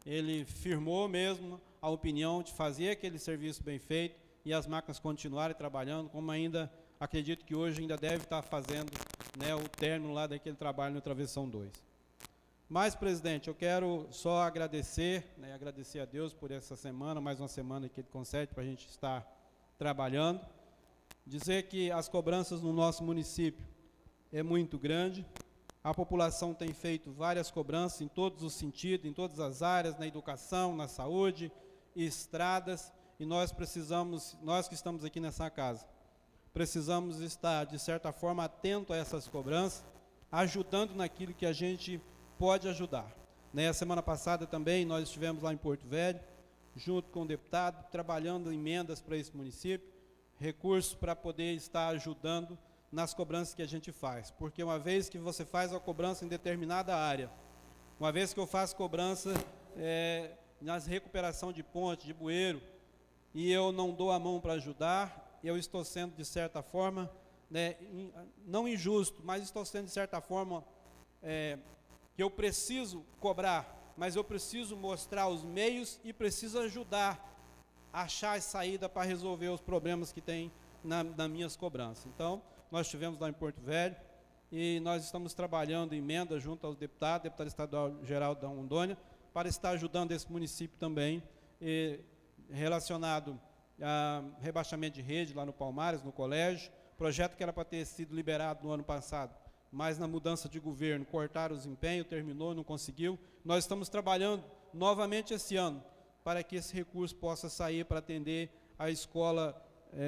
ele firmou mesmo a opinião de fazer aquele serviço bem feito e as máquinas continuarem trabalhando, como ainda acredito que hoje ainda deve estar fazendo, né, o término lá daquele trabalho no Travessão 2. Mas, presidente, eu quero só agradecer, né, agradecer a Deus por essa semana, mais uma semana que ele concede para a gente estar trabalhando. Dizer que as cobranças no nosso município é muito grande. A população tem feito várias cobranças em todos os sentidos, em todas as áreas, na educação, na saúde, estradas, e nós precisamos, nós que estamos aqui nessa casa, precisamos estar, de certa forma, atento a essas cobranças, ajudando naquilo que a gente pode ajudar. Na semana passada também nós estivemos lá em Porto Velho, junto com o deputado, trabalhando emendas para esse município, recursos para poder estar ajudando nas cobranças que a gente faz. Porque uma vez que você faz a cobrança em determinada área, uma vez que eu faço cobrança nas recuperação de ponte, de bueiro, e eu não dou a mão para ajudar, eu estou sendo, de certa forma, né, não injusto, mas estou sendo, de certa forma, que eu preciso cobrar, mas eu preciso mostrar os meios e preciso ajudar a achar a saída para resolver os problemas que tem nas minhas cobranças. Então, nós estivemos lá em Porto Velho e nós estamos trabalhando em emenda junto aos deputado estadual geral da Rondônia, para estar ajudando esse município também, relacionado a rebaixamento de rede lá no Palmares, no colégio, projeto que era para ter sido liberado no ano passado, mas na mudança de governo, cortaram os empenhos, terminou, não conseguiu. Nós estamos trabalhando novamente esse ano, para que esse recurso possa sair para atender a escola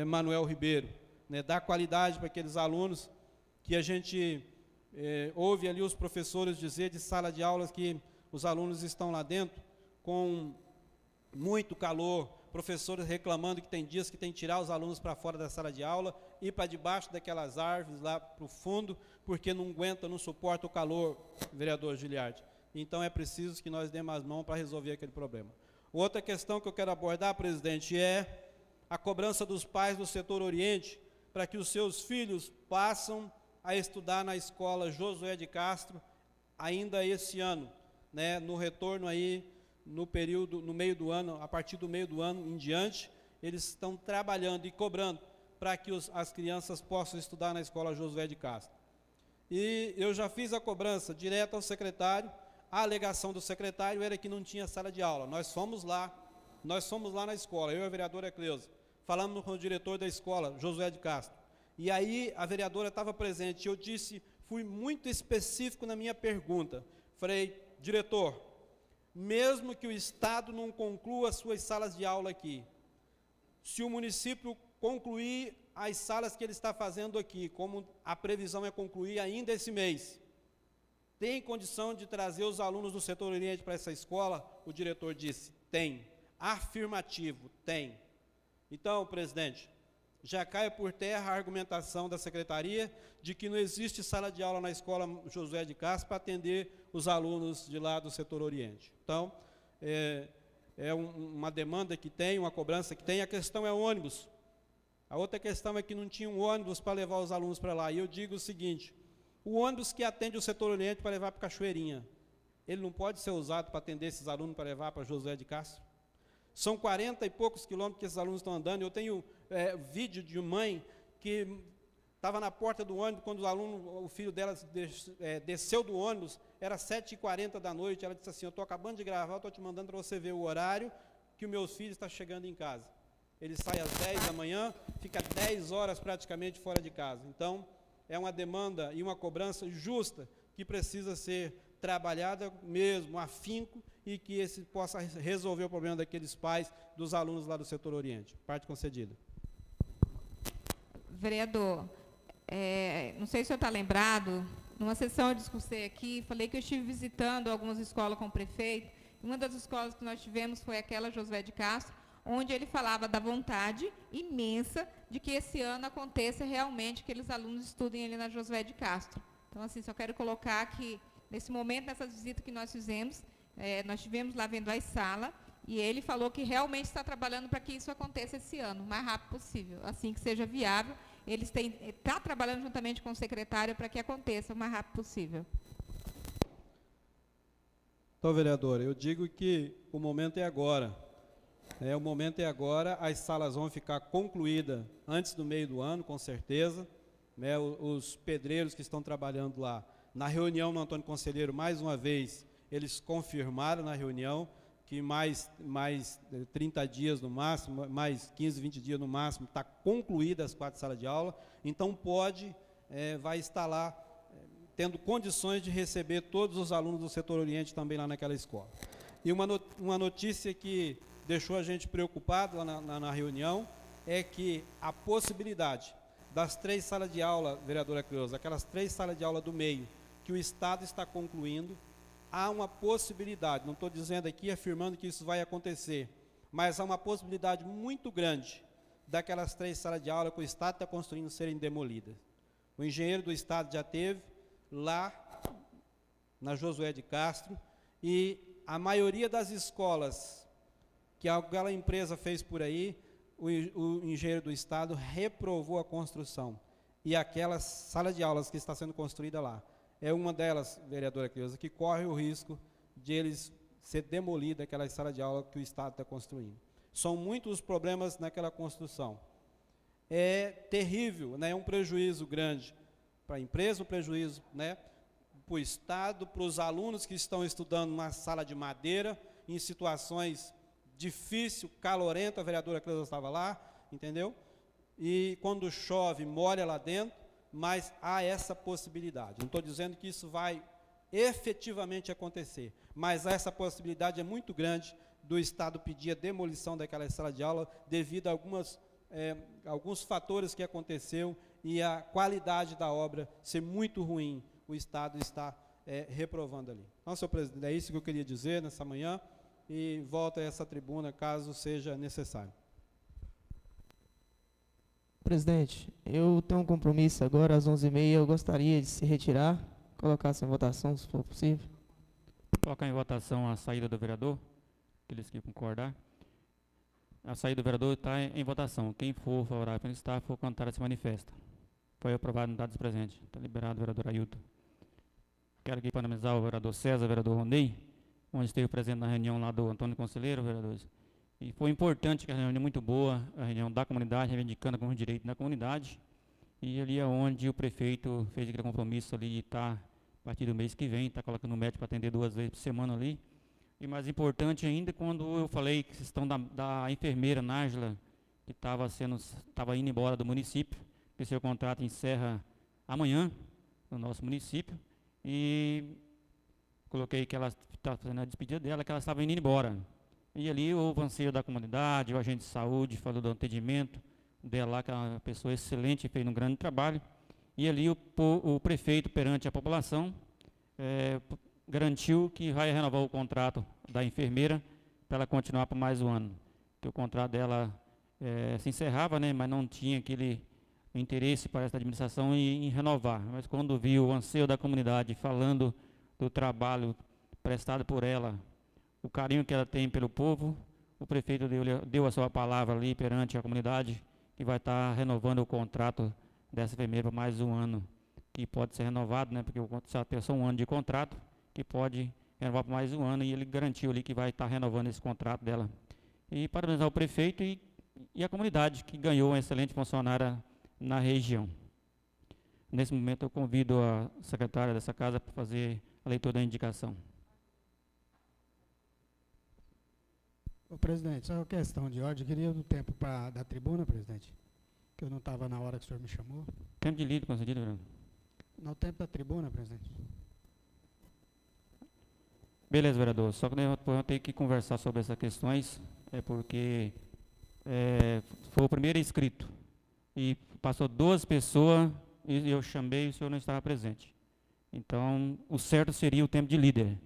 Manuel Ribeiro, né, dar qualidade para aqueles alunos que a gente ouve ali os professores dizer de sala de aulas que os alunos estão lá dentro com muito calor, professores reclamando que tem dias que tem que tirar os alunos para fora da sala de aula, ir para debaixo daquelas árvores lá para o fundo, porque não aguenta, não suporta o calor, vereador Giliardi. Então é preciso que nós demos as mãos para resolver aquele problema. Outra questão que eu quero abordar, presidente, é a cobrança dos pais do setor Oriente, para que os seus filhos passem a estudar na escola Josué de Castro, ainda esse ano, né, no retorno aí, no período, no meio do ano, a partir do meio do ano em diante, eles estão trabalhando e cobrando para que as crianças possam estudar na escola Josué de Castro. E eu já fiz a cobrança direta ao secretário, a alegação do secretário era que não tinha sala de aula. Nós fomos lá na escola, eu e a vereadora Cleusa, falamos com o diretor da escola, Josué de Castro, e aí a vereadora estava presente, eu disse, fui muito específico na minha pergunta, falei, diretor, mesmo que o Estado não conclua as suas salas de aula aqui, se o município concluir as salas que ele está fazendo aqui, como a previsão é concluir ainda esse mês, tem condição de trazer os alunos do setor Oriente para essa escola? O diretor disse, tem. Afirmativo, tem. Então, presidente, já cai por terra a argumentação da secretaria de que não existe sala de aula na escola Josué de Castro para atender os alunos de lá do setor Oriente. Então, uma demanda que tem, uma cobrança que tem. A questão é o ônibus. A outra questão é que não tinha um ônibus para levar os alunos para lá. E eu digo o seguinte, o ônibus que atende o setor oriente para levar para Cachoeirinha, ele não pode ser usado para atender esses alunos para levar para Josué de Castro? São 40 e poucos quilômetros que esses alunos estão andando. Eu tenho vídeo de mãe que estava na porta do ônibus, quando o filho dela desceu do ônibus, era 7h40 da noite, ela disse assim, eu estou acabando de gravar, estou te mandando para você ver o horário que o meu filho está chegando em casa. Ele sai às 10 da manhã, fica 10 horas praticamente fora de casa. Então, é uma demanda e uma cobrança justa que precisa ser trabalhada mesmo, afinco, e que esse possa resolver o problema daqueles pais, dos alunos lá do setor oriente. Parte concedida. Vereador, não sei se o senhor está lembrado, numa sessão eu discursei aqui, falei que eu estive visitando algumas escolas com o prefeito. Uma das escolas que nós tivemos foi aquela Josué de Castro, onde ele falava da vontade imensa de que esse ano aconteça realmente que aqueles alunos estudem ali na Josué de Castro. Então, assim, só quero colocar que, nesse momento, nessas visitas que nós fizemos, nós estivemos lá vendo as salas, e ele falou que realmente está trabalhando para que isso aconteça esse ano, o mais rápido possível, assim que seja viável. Ele está trabalhando juntamente com o secretário para que aconteça o mais rápido possível. Então, vereadora, eu digo que o momento é agora. O momento é agora, as salas vão ficar concluídas antes do meio do ano, com certeza. Os pedreiros que estão trabalhando lá, na reunião no Antônio Conselheiro, mais uma vez, eles confirmaram na reunião que mais 30 dias no máximo, mais 15, 20 dias no máximo, está concluída as 4 salas de aula, então vai estar lá, tendo condições de receber todos os alunos do setor oriente também lá naquela escola. E uma notícia que deixou a gente preocupado lá na reunião, é que a possibilidade das 3 salas de aula, vereadora Creuza, aquelas 3 salas de aula do meio, que o Estado está concluindo, há uma possibilidade, não estou dizendo aqui, afirmando que isso vai acontecer, mas há uma possibilidade muito grande daquelas 3 salas de aula que o Estado está construindo serem demolidas. O engenheiro do Estado já teve lá na Josué de Castro, e a maioria das escolas que aquela empresa fez por aí, o engenheiro do Estado reprovou a construção. E aquela sala de aulas que está sendo construída lá, é uma delas, vereadora Creuza, que corre o risco de eles ser demolida, aquela sala de aula que o Estado está construindo. São muitos os problemas naquela construção. É terrível, é um prejuízo grande para a empresa, um prejuízo para o Estado, para os alunos que estão estudando numa sala de madeira, em situações difícil, calorento, a vereadora Creuza estava lá, entendeu? E quando chove, molha lá dentro, mas há essa possibilidade. Não estou dizendo que isso vai efetivamente acontecer, mas essa possibilidade é muito grande do Estado pedir a demolição daquela sala de aula devido a alguns fatores que aconteceu e a qualidade da obra ser muito ruim. O Estado está reprovando ali. Então, senhor presidente, é isso que eu queria dizer nessa manhã, e volto a essa tribuna caso seja necessário. Presidente, eu tenho um compromisso agora às 11h30, eu gostaria de se retirar, colocar essa votação, se for possível. Colocar em votação a saída do vereador, aqueles que concordar. A saída do vereador está em votação. Quem for favorável para estar, for contrário, se manifesta. Foi aprovado no dados presentes. Está liberado, vereador Ailton. Quero aqui parabenizar o vereador César, o vereador Rondei, onde esteve presente na reunião lá do Antônio Conselheiro, vereadores. E foi importante, que a reunião é muito boa, a reunião da comunidade, reivindicando alguns direitos da comunidade. E ali é onde o prefeito fez aquele compromisso ali de estar, a partir do mês que vem, está colocando um médico para atender 2 vezes por semana ali. E mais importante ainda, quando eu falei que questão da enfermeira Nájila, que estava indo embora do município, que seu contrato encerra amanhã no nosso município, e coloquei que ela estava fazendo a despedida dela, que ela estava indo embora. E ali houve anseio da comunidade, o agente de saúde falou do atendimento dela lá, que é uma pessoa excelente, fez um grande trabalho. E ali o prefeito, perante a população, garantiu que vai renovar o contrato da enfermeira para ela continuar por mais um ano. Que o contrato dela se encerrava, mas não tinha aquele interesse para essa administração em renovar. Mas quando viu o anseio da comunidade falando do trabalho prestado por ela, o carinho que ela tem pelo povo, o prefeito deu a sua palavra ali perante a comunidade que vai estar renovando o contrato dessa enfermeira por mais um ano, que pode ser renovado, né? Porque só tem só um ano de contrato, que pode renovar por mais um ano, e ele garantiu ali que vai estar renovando esse contrato dela. E parabenizar o prefeito e a comunidade que ganhou uma excelente funcionária na região. Nesse momento eu convido a secretária dessa casa para fazer a leitura da indicação. Ô, presidente, só uma questão de ordem. Eu queria do tempo da tribuna, presidente, que eu não estava na hora que o senhor me chamou. Tempo de líder concedido, vereador. No tempo da tribuna, presidente. Beleza, vereador. Só que depois eu tenho que conversar sobre essas questões, porque foi o primeiro inscrito. E passou 2 pessoas e eu chamei e o senhor não estava presente. Então, o certo seria o tempo de líder.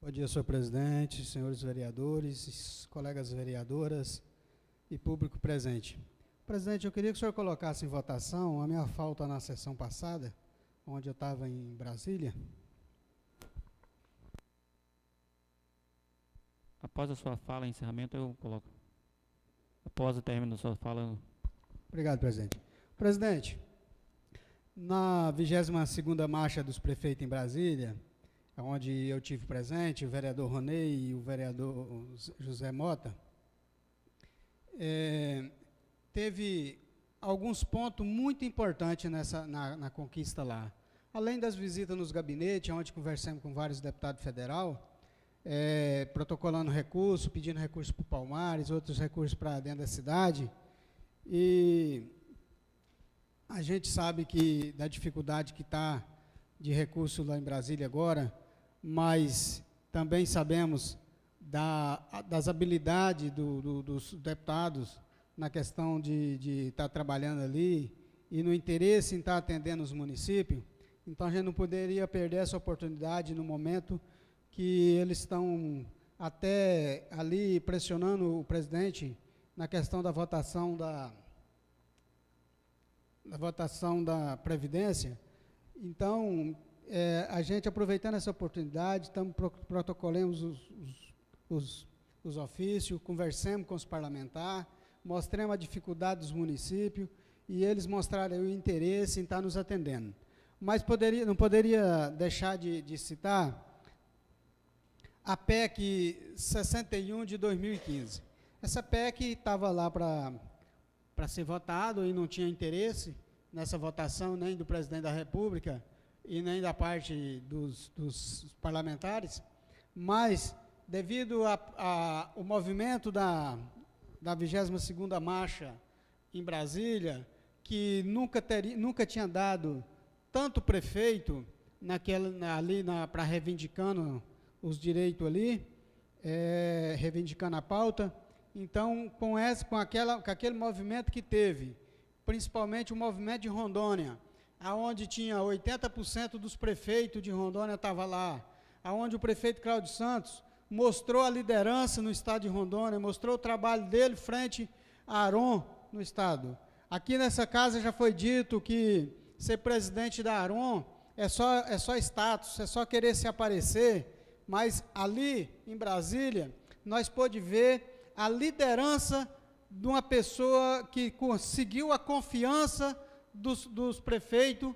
Bom dia, senhor presidente, senhores vereadores, colegas vereadoras e público presente. Presidente, eu queria que o senhor colocasse em votação a minha falta na sessão passada, onde eu estava em Brasília. Após a sua fala, encerramento, eu coloco. Após o término da sua fala. Obrigado, presidente. Presidente, na 22ª Marcha dos Prefeitos em Brasília, onde eu tive presente, o vereador Ronei e o vereador José Mota, teve alguns pontos muito importantes na conquista lá. Além das visitas nos gabinetes, onde conversamos com vários deputados federais, protocolando recurso, pedindo recurso para o Palmares, outros recursos para dentro da cidade, e a gente sabe que da dificuldade que está de recurso lá em Brasília agora, mas também sabemos das habilidades dos deputados na questão de estar trabalhando ali e no interesse em estar atendendo os municípios. Então, a gente não poderia perder essa oportunidade no momento que eles estão até ali pressionando o presidente na questão da votação da Previdência. Então, a gente, aproveitando essa oportunidade, protocolamos os ofícios, conversamos com os parlamentares, mostramos a dificuldade dos municípios e eles mostraram o interesse em estar nos atendendo. Mas não poderia deixar de citar a PEC 61 de 2015. Essa PEC estava lá para ser votado e não tinha interesse nessa votação nem do presidente da República e nem da parte dos parlamentares, mas devido ao movimento da 22ª Marcha em Brasília, que nunca tinha dado tanto prefeito para reivindicando os direitos ali, reivindicando a pauta. Então, com aquele movimento que teve, principalmente o movimento de Rondônia, aonde tinha 80% dos prefeitos de Rondônia estava lá, aonde o prefeito Cláudio Santos mostrou a liderança no estado de Rondônia, mostrou o trabalho dele frente a Aron no estado. Aqui nessa casa já foi dito que ser presidente da Aron é só status, é só querer se aparecer, mas ali em Brasília nós pôde ver a liderança de uma pessoa que conseguiu a confiança dos prefeitos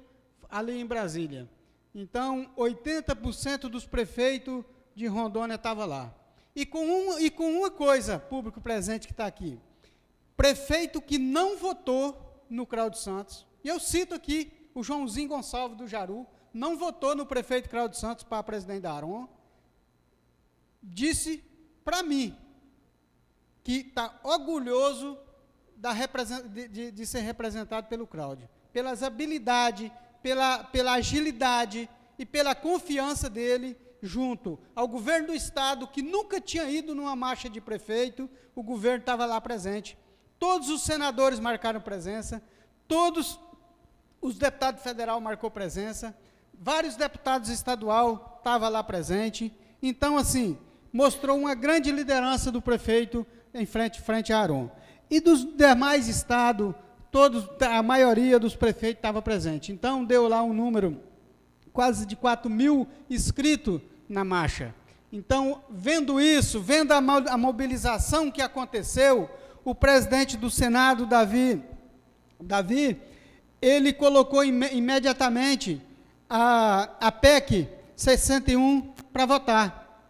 ali em Brasília. Então, 80% dos prefeitos de Rondônia estavam lá. E com uma coisa, público presente que está aqui, prefeito que não votou no Cláudio Santos, e eu cito aqui o Joãozinho Gonçalves do Jaru, não votou no prefeito Cláudio Santos para presidente da Aron, disse para mim que está orgulhoso de ser representado pelo Cláudio, pelas habilidades, pela agilidade e pela confiança dele junto ao governo do estado, que nunca tinha ido numa marcha de prefeito, o governo estava lá presente, todos os senadores marcaram presença, todos os deputados federais marcou presença, vários deputados estadual estavam lá presente. Então, assim, mostrou uma grande liderança do prefeito em frente a Aron. E dos demais estados, a maioria dos prefeitos estava presente. Então, deu lá um número quase de 4.000 inscritos na marcha. Então, vendo isso, vendo a mobilização que aconteceu, o presidente do Senado, Davi, ele colocou imediatamente a PEC 61 para votar.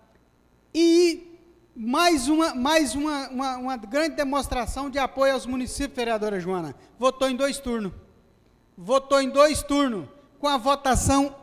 E mais uma grande demonstração de apoio aos municípios, vereadora Joana. Votou em 2 turnos. Com a votação,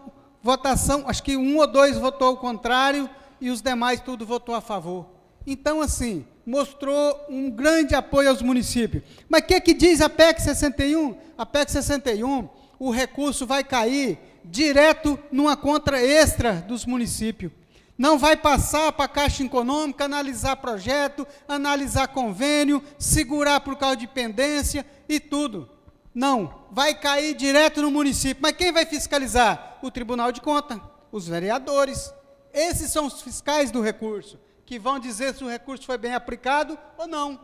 acho que 1 ou 2 votou ao contrário e os demais tudo votou a favor. Então, assim, mostrou um grande apoio aos municípios. Mas o que diz a PEC 61? A PEC 61, o recurso vai cair direto numa conta extra dos municípios. Não vai passar para a Caixa Econômica, analisar projeto, analisar convênio, segurar por causa de pendência e tudo. Não, vai cair direto no município. Mas quem vai fiscalizar? O Tribunal de Contas, os vereadores. Esses são os fiscais do recurso, que vão dizer se o recurso foi bem aplicado ou não.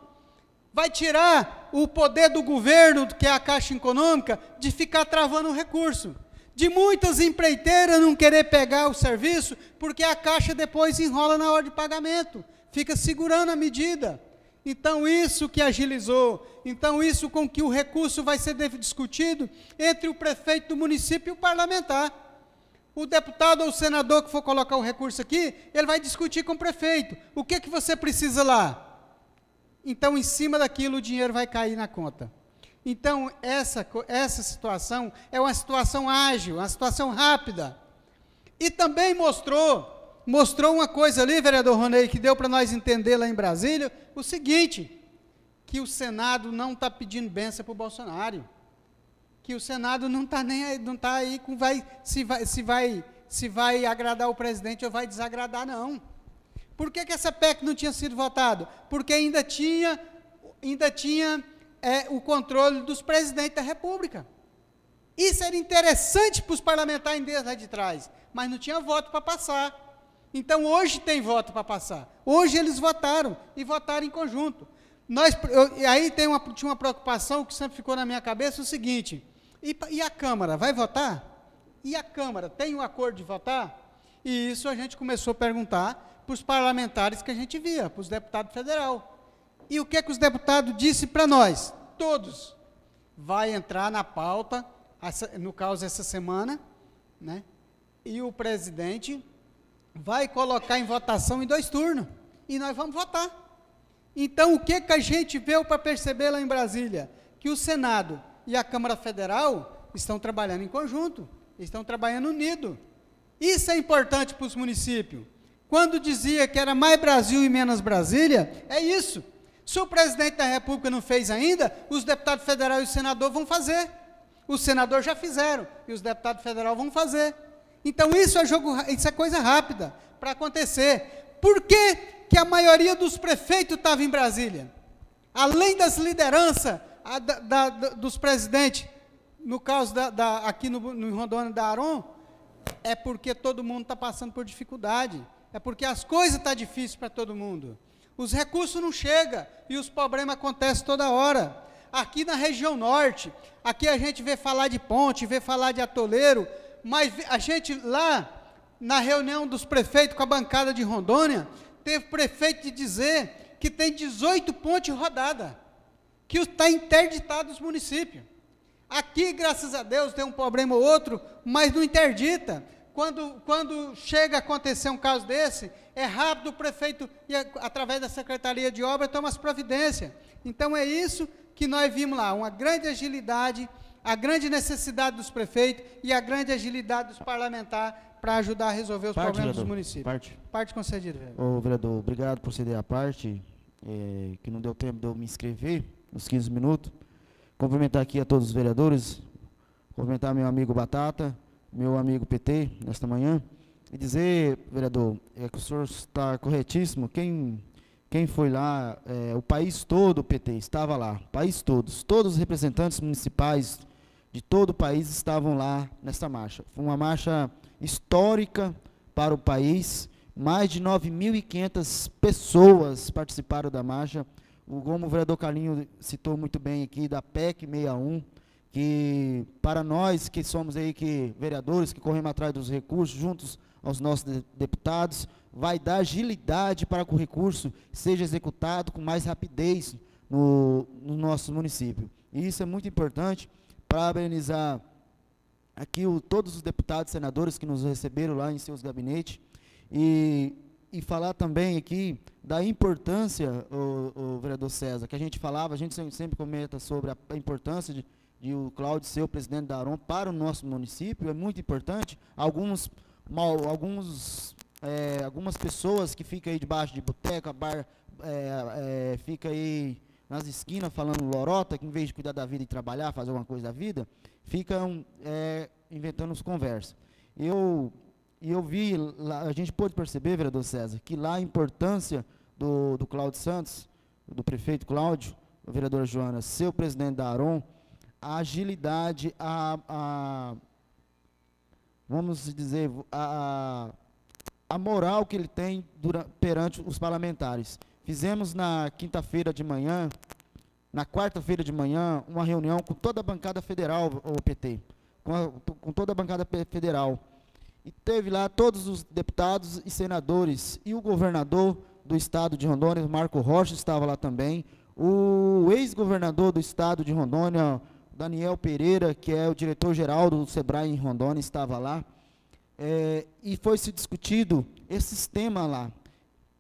Vai tirar o poder do governo, que é a Caixa Econômica, de ficar travando o recurso. De muitas empreiteiras não querer pegar o serviço, porque a Caixa depois enrola na hora de pagamento, fica segurando a medida. Então, isso que agilizou, então isso com que o recurso vai ser discutido entre o prefeito do município e o parlamentar. O deputado ou o senador que for colocar o recurso aqui, ele vai discutir com o prefeito. O que você precisa lá? Então, em cima daquilo, o dinheiro vai cair na conta. Então, essa situação é uma situação ágil, uma situação rápida. E também mostrou uma coisa ali, vereador Ronei, que deu para nós entender lá em Brasília, o seguinte, que o Senado não está pedindo bênção para o Bolsonaro. Que o Senado não está nem aí, não está aí com se vai agradar o presidente ou vai desagradar, não. Por que essa PEC não tinha sido votada? Porque ainda tinha o controle dos presidentes da República. Isso era interessante para os parlamentares desde lá de trás, mas não tinha voto para passar. Então, hoje tem voto para passar. Hoje eles votaram, e votaram em conjunto. Aí tinha uma preocupação que sempre ficou na minha cabeça, o seguinte, e a Câmara, vai votar? E a Câmara, tem um acordo de votar? E isso a gente começou a perguntar para os parlamentares que a gente via, para os deputados federais. E o que os deputados disseram para nós? Todos. Vai entrar na pauta, no caso essa semana, né? E o presidente vai colocar em votação em 2 turnos. E nós vamos votar. Então, o que a gente veio para perceber lá em Brasília? Que o Senado e a Câmara Federal estão trabalhando em conjunto, estão trabalhando unido. Isso é importante para os municípios. Quando dizia que era mais Brasil e menos Brasília, é isso. Se o presidente da República não fez ainda, os deputados federais e o senador vão fazer. Os senadores já fizeram, e os deputados federais vão fazer. Então, isso é coisa rápida para acontecer. Por que a maioria dos prefeitos estava em Brasília? Além das lideranças dos presidentes, no caso aqui no Rondônia da Aron, é porque todo mundo está passando por dificuldade. É porque as coisas estão difíceis para todo mundo. Os recursos não chegam e os problemas acontecem toda hora. Aqui na região norte, aqui a gente vê falar de ponte, vê falar de atoleiro, mas a gente lá, na reunião dos prefeitos com a bancada de Rondônia, teve prefeito de dizer que tem 18 pontes rodadas, que está interditado os municípios. Aqui, graças a Deus, tem um problema ou outro, mas não interdita. Quando chega a acontecer um caso desse, é rápido o prefeito, através da Secretaria de Obras, toma as providências. Então, é isso que nós vimos lá, uma grande agilidade, a grande necessidade dos prefeitos e a grande agilidade dos parlamentares para ajudar a resolver os problemas dos municípios. Parte concedida, vereador. Ô, vereador, obrigado por ceder a parte, que não deu tempo de eu me inscrever, nos 15 minutos. Cumprimentar aqui a todos os vereadores, cumprimentar meu amigo Batata, meu amigo PT, nesta manhã, e dizer, vereador, que o senhor está corretíssimo, quem foi lá, o país todo, o PT, estava lá, o país todos os representantes municipais de todo o país estavam lá nesta marcha. Foi uma marcha histórica para o país, Mais de 9.500 pessoas participaram da marcha. Como o vereador Carlinho citou muito bem aqui, da PEC 61, que para nós que somos aí vereadores, que corremos atrás dos recursos, juntos aos nossos deputados, vai dar agilidade para que o recurso seja executado com mais rapidez no nosso município. E isso é muito importante. Parabenizar aqui todos os deputados e senadores que nos receberam lá em seus gabinetes, e falar também aqui da importância, o vereador César, que a gente sempre comenta sobre a importância de o Cláudio ser o presidente da ARON para o nosso município. É muito importante. Algumas pessoas que ficam aí debaixo de boteca, bar, fica aí nas esquinas falando lorota, que em vez de cuidar da vida e trabalhar, fazer alguma coisa da vida, ficam inventando as conversas. Eu vi, lá, a gente pôde perceber, vereador César, que lá a importância do Cláudio Santos, do prefeito Cláudio, a vereadora Joana, ser o presidente da ARON, a agilidade, vamos dizer, a moral que ele tem perante os parlamentares. Fizemos na quinta-feira de manhã, na quarta-feira de manhã, uma reunião com toda a bancada federal, o PT, com toda a bancada federal. E teve lá todos os deputados e senadores, e o governador do estado de Rondônia, Marco Rocha, estava lá também, o ex-governador do estado de Rondônia, Daniel Pereira, que é o diretor-geral do SEBRAE em Rondônia, estava lá, e foi se discutido esses temas lá,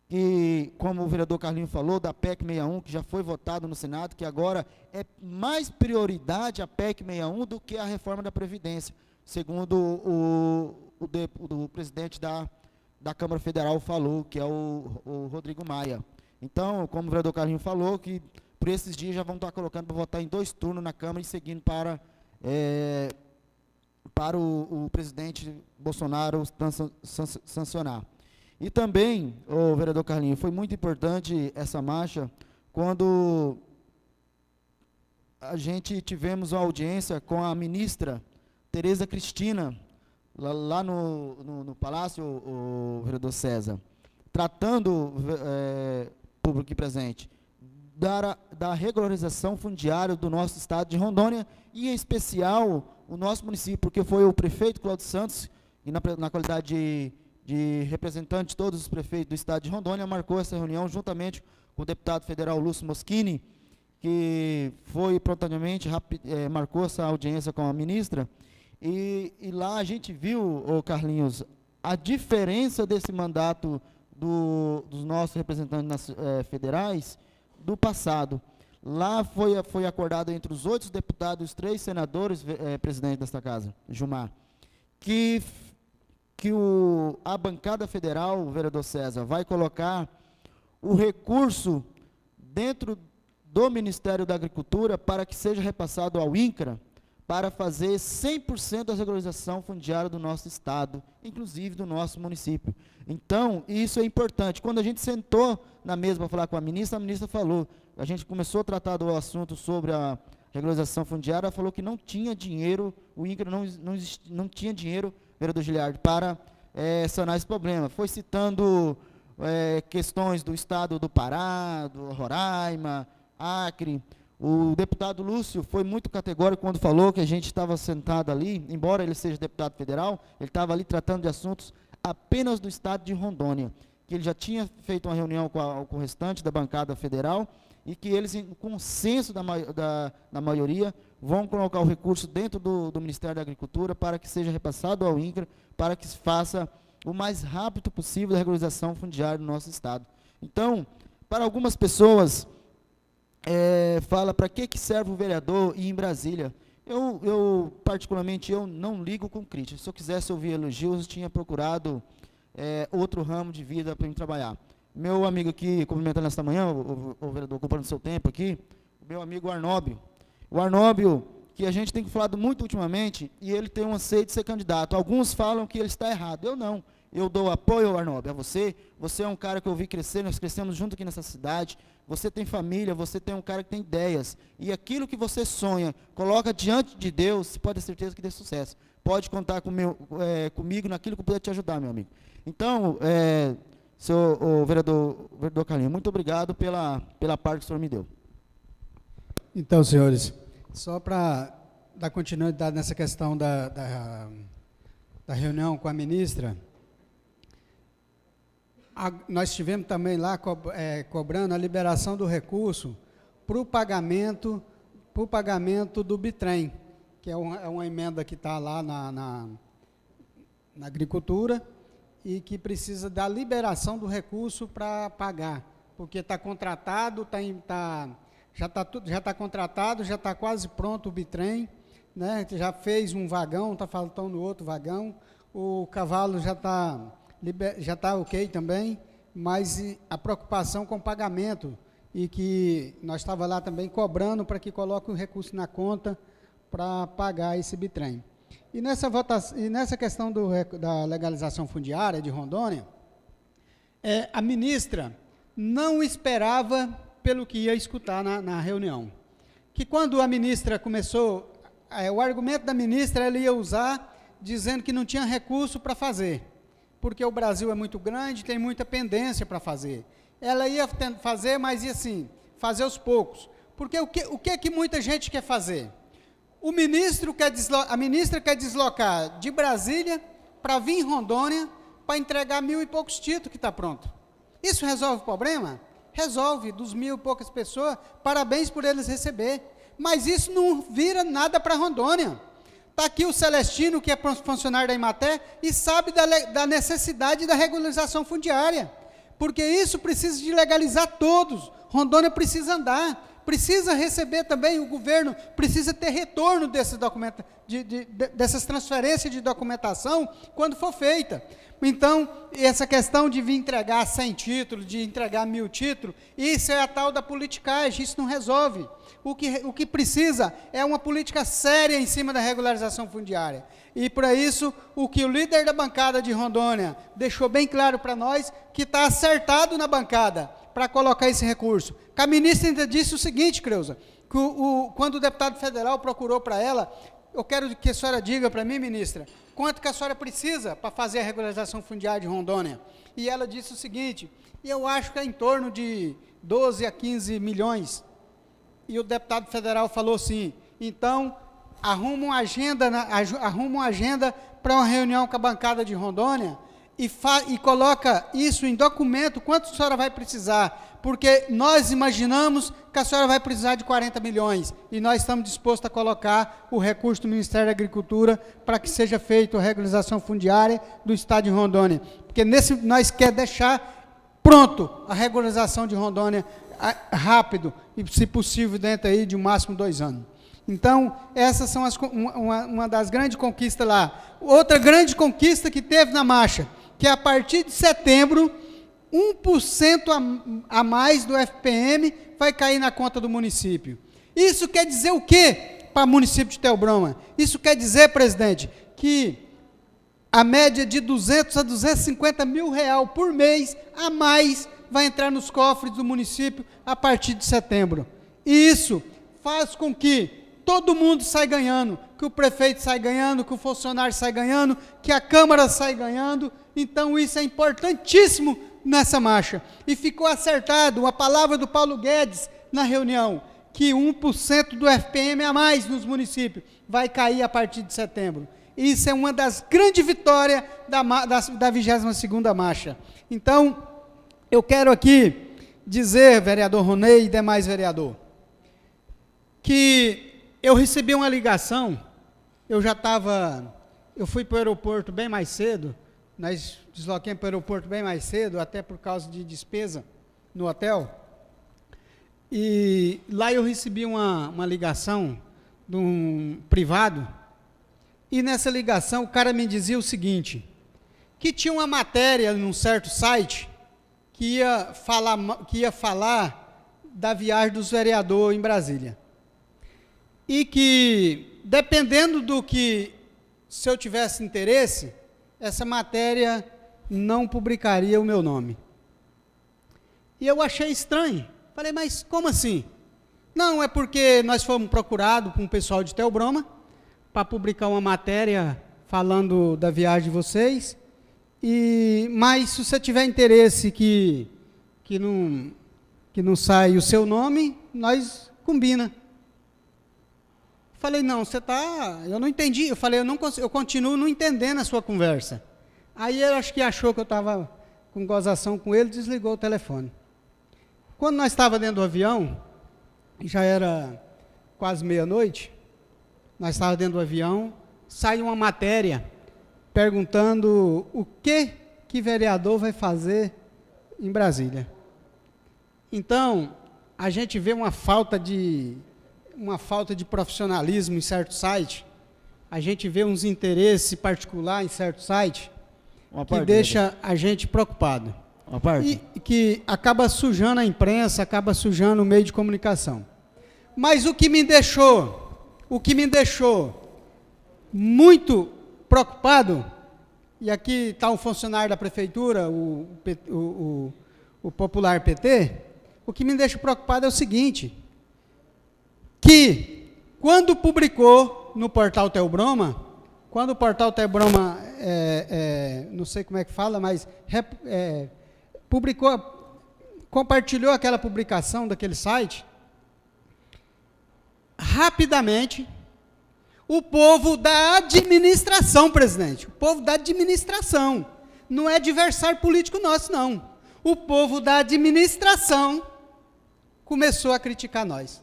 que, como o vereador Carlinho falou, da PEC 61, que já foi votado no Senado, que agora é mais prioridade a PEC 61 do que a reforma da Previdência, segundo o presidente da Câmara Federal falou, que é o Rodrigo Maia. Então, como o vereador Carlinho falou, que por esses dias já vão estar colocando para votar em 2 turnos na Câmara e seguindo para o presidente Bolsonaro sancionar. E também, o vereador Carlinho, foi muito importante essa marcha, quando a gente tivemos uma audiência com a ministra Tereza Cristina, lá no Palácio, o vereador César, tratando, público aqui presente, da regularização fundiária do nosso estado de Rondônia, e em especial o nosso município, porque foi o prefeito Cláudio Santos, e na qualidade de representante de todos os prefeitos do estado de Rondônia, marcou essa reunião juntamente com o deputado federal Lúcio Moschini, que foi prontamente, marcou essa audiência com a ministra, e lá a gente viu, Carlinhos, a diferença desse mandato dos nossos representantes federais do passado. Lá foi acordado entre os 8 deputados, os 3 senadores, presidente desta casa, Gilmar, que a bancada federal, o vereador César, vai colocar o recurso dentro do Ministério da Agricultura para que seja repassado ao INCRA, para fazer 100% da regularização fundiária do nosso estado, inclusive do nosso município. Então, isso é importante. Quando a gente sentou na mesa para falar com a ministra falou, a gente começou a tratar do assunto sobre a regularização fundiária, ela falou que não tinha dinheiro, o INCRA não tinha dinheiro, vereador Giliardi, para sanar esse problema. Foi citando questões do estado do Pará, do Roraima, Acre. O deputado Lúcio foi muito categórico quando falou que a gente estava sentado ali, embora ele seja deputado federal, ele estava ali tratando de assuntos apenas do estado de Rondônia, que ele já tinha feito uma reunião com o restante da bancada federal, e que eles, em consenso da maioria, vão colocar o recurso dentro do Ministério da Agricultura para que seja repassado ao INCRA, para que se faça o mais rápido possível a regularização fundiária do nosso estado. Então, para algumas pessoas, fala para que serve o vereador ir em Brasília. Particularmente, eu não ligo com críticas. Se eu quisesse ouvir elogios, eu tinha procurado outro ramo de vida para eu trabalhar. Meu amigo aqui, cumprimentando esta manhã, o vereador, ocupando seu tempo aqui, o meu amigo Arnóbio. O Arnóbio, que a gente tem falado muito ultimamente, e ele tem um anseio de ser candidato. Alguns falam que ele está errado, eu não. Eu dou apoio, Arnóbio, a você. Você é um cara que eu vi crescer, nós crescemos junto aqui nessa cidade. Você tem família, você tem um cara que tem ideias. E aquilo que você sonha, coloca diante de Deus, pode ter certeza que dê sucesso. pode contar comigo naquilo que eu puder te ajudar, meu amigo. Então, o vereador Carlinhos, muito obrigado pela parte que o senhor me deu. Então, senhores, só para dar continuidade nessa questão da reunião com a ministra, nós estivemos também lá cobrando a liberação do recurso para o pagamento do bitrem, que é uma emenda que está lá na agricultura e que precisa da liberação do recurso para pagar, porque está contratado, já está contratado, já está quase pronto o bitrem, né? Já fez um vagão, está faltando outro vagão, o cavalo já está ok também, mas a preocupação com o pagamento, e que nós estávamos lá também cobrando para que coloque o recurso na conta para pagar esse bitrem. E nessa questão da legalização fundiária de Rondônia, a ministra não esperava pelo que ia escutar na reunião. Que quando a ministra começou, o argumento da ministra ela ia usar dizendo que não tinha recurso para fazer, porque o Brasil é muito grande, tem muita pendência para fazer. Ela ia fazer, mas ia assim, fazer aos poucos. Porque o que muita gente quer fazer? A ministra quer deslocar de Brasília para vir em Rondônia para entregar 1.000 e poucos títulos que está pronto. Isso resolve o problema? Resolve, dos 1.000 e poucas pessoas, parabéns por eles receber. Mas isso não vira nada para Rondônia. Está aqui o Celestino, que é funcionário da Imater, e sabe da necessidade da regularização fundiária. Porque isso precisa de legalizar todos. Rondônia precisa andar, precisa receber também, o governo precisa ter retorno desses documentos, dessas transferências de documentação quando for feita. Então, essa questão de vir entregar 100 títulos, de entregar 1.000 títulos, isso é a tal da politicagem, isso não resolve. O que precisa é uma política séria em cima da regularização fundiária. E, para isso, o que o líder da bancada de Rondônia deixou bem claro para nós, que está acertado na bancada para colocar esse recurso. Que a ministra ainda disse o seguinte, Creuza, que quando o deputado federal procurou para ela, eu quero que a senhora diga para mim, ministra, quanto que a senhora precisa para fazer a regularização fundiária de Rondônia? E ela disse o seguinte, e eu acho que é em torno de 12 a 15 milhões. E o deputado federal falou assim, então, arruma uma agenda para uma reunião com a bancada de Rondônia e coloca isso em documento, quanto a senhora vai precisar, porque nós imaginamos que a senhora vai precisar de 40 milhões, e nós estamos dispostos a colocar o recurso do Ministério da Agricultura para que seja feita a regularização fundiária do estado de Rondônia, porque nós queremos deixar pronto a regularização de Rondônia rápido, e se possível dentro aí de máximo 2 anos. Então, essas são uma das grandes conquistas lá. Outra grande conquista que teve na marcha, que a partir de setembro, 1% a mais do FPM vai cair na conta do município. Isso quer dizer o quê para o município de Theobroma? Isso quer dizer, presidente, que a média de 200 a 250 mil reais por mês a mais vai entrar nos cofres do município a partir de setembro. E isso faz com que todo mundo saia ganhando, que o prefeito saia ganhando, que o funcionário saia ganhando, que a Câmara saia ganhando. Então, isso é importantíssimo nessa marcha. E ficou acertado a palavra do Paulo Guedes na reunião, que 1% do FPM a mais nos municípios vai cair a partir de setembro. Isso é uma das grandes vitórias da 22ª marcha. Então, eu quero aqui dizer, vereador Ronei e demais vereador, que eu recebi uma ligação, eu fui para o aeroporto bem mais cedo, nós desloquemos para o aeroporto bem mais cedo, até por causa de despesa no hotel, e lá eu recebi uma ligação de um privado, e nessa ligação o cara me dizia o seguinte, que tinha uma matéria num certo site, que ia falar da viagem dos vereadores em Brasília. E que, dependendo do que, se eu tivesse interesse, essa matéria não publicaria o meu nome. E eu achei estranho. Falei, mas como assim? Não, é porque nós fomos procurados por um pessoal de Theobroma para publicar uma matéria falando da viagem de vocês. Mas se você tiver interesse que não sai o seu nome, nós combina. Falei, não, eu não entendi. Eu falei, eu continuo não entendendo a sua conversa. Aí ele acho que achou que eu estava com gozação com ele, desligou o telefone. Quando nós estávamos dentro do avião, já era quase meia-noite, nós estávamos dentro do avião, saiu uma matéria perguntando o que vereador vai fazer em Brasília. Então, a gente vê uma falta de profissionalismo em certo site, a gente vê uns interesses particulares em certo site, que deixa a gente preocupado. E que acaba sujando a imprensa, acaba sujando o meio de comunicação. Mas o que me deixou muito preocupado, e aqui está um funcionário da prefeitura, o popular PT, o que me deixa preocupado é o seguinte, que quando publicou no portal Teobroma, não sei como é que fala, mas compartilhou aquela publicação daquele site, rapidamente, o povo da administração, presidente, o povo da administração, não é adversário político nosso, não. O povo da administração começou a criticar nós.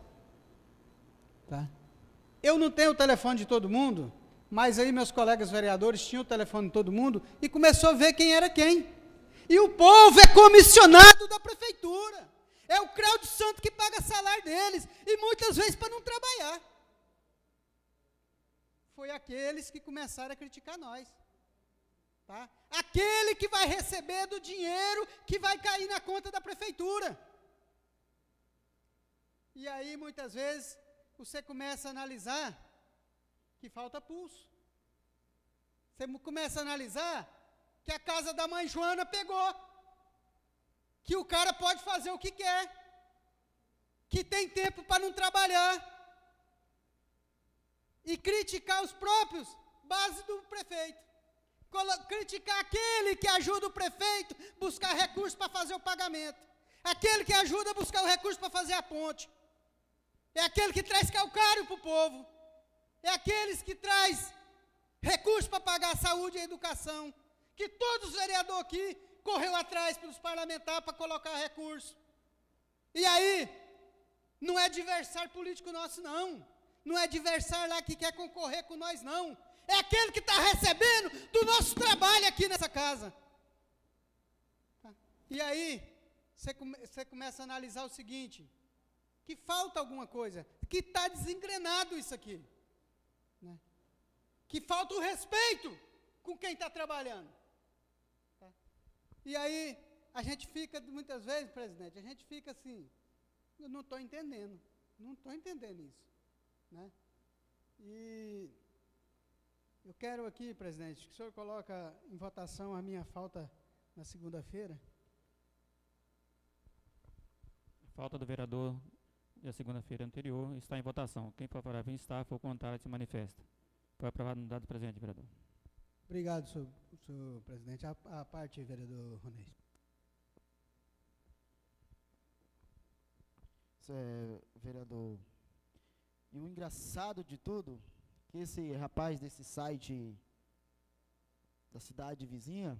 Tá? Eu não tenho o telefone de todo mundo, mas aí meus colegas vereadores tinham o telefone de todo mundo e começou a ver quem era quem. E o povo é comissionado da prefeitura. É o Cláudio Santos que paga salário deles, e muitas vezes para não trabalhar. Foi aqueles que começaram a criticar nós. Tá? Aquele que vai receber do dinheiro que vai cair na conta da prefeitura. E aí, muitas vezes, você começa a analisar que falta pulso. Você começa a analisar que a casa da mãe Joana pegou. Que o cara pode fazer o que quer. Que tem tempo para não trabalhar. E criticar os próprios, base do prefeito. Criticar aquele que ajuda o prefeito a buscar recursos para fazer o pagamento. Aquele que ajuda a buscar o recurso para fazer a ponte. É aquele que traz calcário para o povo. É aqueles que traz recursos para pagar a saúde e a educação. Que todos os vereadores aqui correu atrás pelos parlamentares para colocar recurso. E aí, não é adversário político nosso, não. Não é adversário lá que quer concorrer com nós, não. É aquele que está recebendo do nosso trabalho aqui nessa casa. E aí, você começa a analisar o seguinte, que falta alguma coisa, que está desengrenado isso aqui. Né? Que falta o respeito com quem está trabalhando. Tá? E aí, a gente fica, muitas vezes, presidente, a gente fica assim, eu não estou entendendo isso. Né? E eu quero aqui, presidente, que o senhor coloca em votação a minha falta na segunda-feira. A falta do vereador da segunda-feira anterior está em votação. Quem for favorável está, for contrário, se manifesta. Foi aprovado no dado presente, vereador. Obrigado, senhor presidente. A parte, vereador Ronês. Vereador, e o engraçado de tudo, que esse rapaz desse site da cidade vizinha,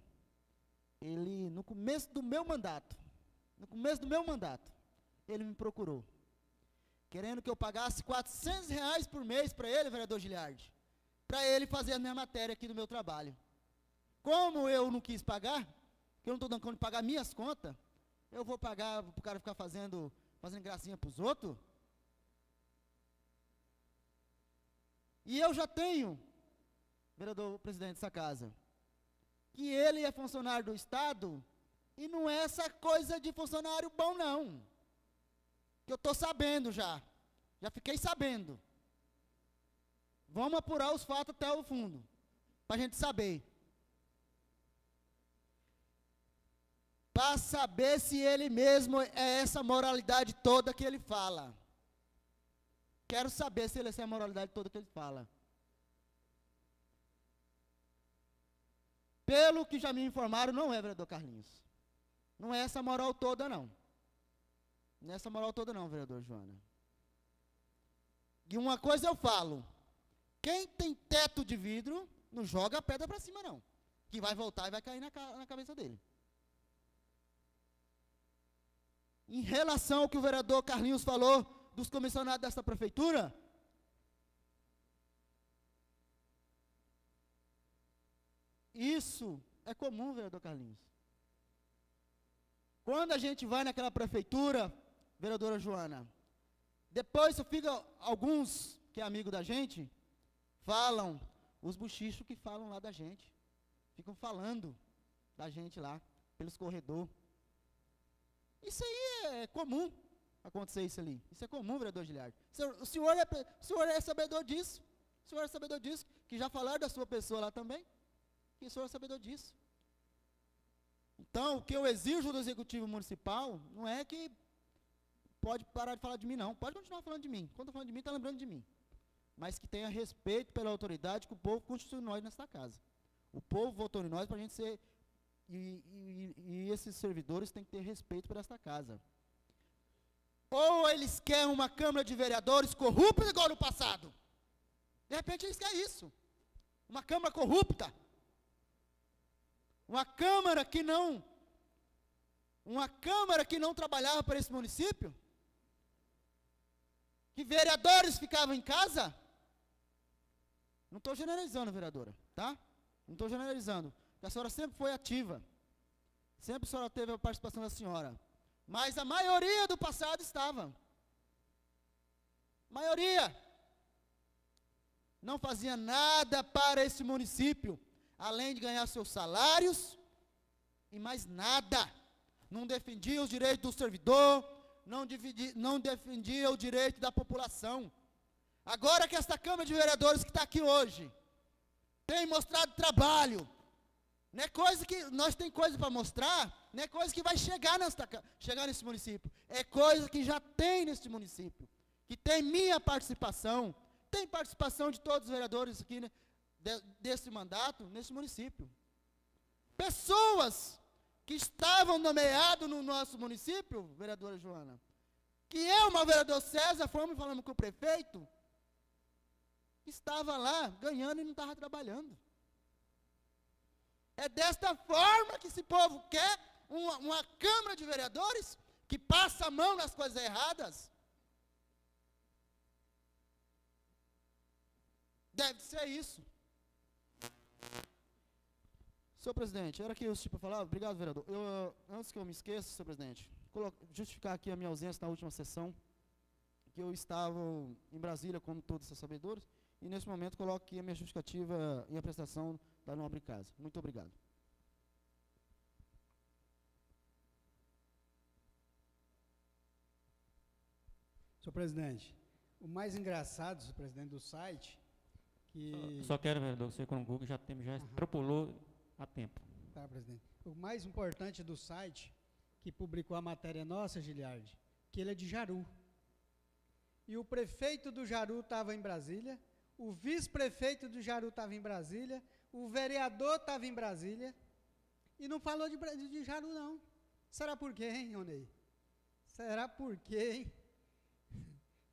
ele, no começo do meu mandato, ele me procurou, querendo que eu pagasse R$400 por mês para ele, vereador Giliardi, para ele fazer a minha matéria aqui do meu trabalho. Como eu não quis pagar, que eu não estou dando conta de pagar minhas contas, eu vou pagar para o cara ficar fazendo gracinha para os outros? E eu já tenho, vereador presidente dessa casa, que ele é funcionário do Estado e não é essa coisa de funcionário bom, não. Que eu estou sabendo já fiquei sabendo. Vamos apurar os fatos até o fundo, para a gente saber. Para saber se ele mesmo é essa moralidade toda que ele fala. Quero saber se ele é essa moralidade toda que ele fala. pelo que já me informaram, não é, vereador Carlinhos. Não é essa moral toda, não. Não é essa moral toda, não, vereador Joana. E uma coisa eu falo, quem tem teto de vidro, não joga a pedra para cima, não. Que vai voltar e vai cair na cabeça dele. Em relação ao que o vereador Carlinhos falou dos comissionados desta prefeitura, isso é comum, vereador Carlinhos. Quando a gente vai naquela prefeitura, vereadora Joana, depois fica alguns que é amigo da gente, falam, os buchichos que falam lá da gente, ficam falando da gente lá, pelos corredores. Isso aí é comum acontecer isso ali. Isso é comum, vereador Giliardi. O senhor é sabedor disso. O senhor é sabedor disso, que já falaram da sua pessoa lá também. E o senhor é sabedor disso. Então, o que eu exijo do Executivo Municipal não é que pode parar de falar de mim, não. Pode continuar falando de mim. Quando está falando de mim, está lembrando de mim. Mas que tenha respeito pela autoridade que o povo constituiu nós nesta casa. O povo votou em nós para a gente ser... E esses servidores têm que ter respeito por esta casa. Ou eles querem uma Câmara de Vereadores corrupta igual no passado. De repente eles querem isso. Uma Câmara corrupta. Uma Câmara que não trabalhava para esse município. Que vereadores ficavam em casa. Não estou generalizando, vereadora, tá? Não estou generalizando. A senhora sempre foi ativa. Sempre a senhora teve a participação da senhora. Mas a maioria do passado estava. Maioria. Não fazia nada para esse município, além de ganhar seus salários e mais nada. Não defendia os direitos do servidor, não defendia o direito da população. Agora que esta Câmara de Vereadores que está aqui hoje tem mostrado trabalho, não é coisa que nós tem coisa para mostrar, não é coisa que vai chegar nesse município, é coisa que já tem neste município, que tem minha participação, tem participação de todos os vereadores aqui, né, desse mandato, nesse município. Pessoas que estavam nomeadas no nosso município, vereadora Joana, que eu, o vereador César, fomos falando com o prefeito, estava lá ganhando e não estava trabalhando. É desta forma que esse povo quer uma Câmara de Vereadores que passa a mão nas coisas erradas? Deve ser isso. Senhor presidente, era que eu para falar. Obrigado, vereador. Antes que eu me esqueça, senhor presidente, justificar aqui a minha ausência na última sessão, que eu estava em Brasília, como todos os sabedores, e nesse momento coloco aqui a minha justificativa e a prestação da nobre casa. Muito obrigado. Senhor presidente, o mais engraçado, senhor presidente, do site, que... Só quero, vereador, que você conclua, que já extrapolou a tempo. Tá, presidente. O mais importante do site, que publicou a matéria nossa, Giliardi, que ele é de Jaru. E o prefeito do Jaru estava em Brasília, o vice-prefeito do Jaru estava em Brasília, o vereador estava em Brasília, e não falou de Jaru, não. Será por quê, hein, Onei? Será por quê, hein?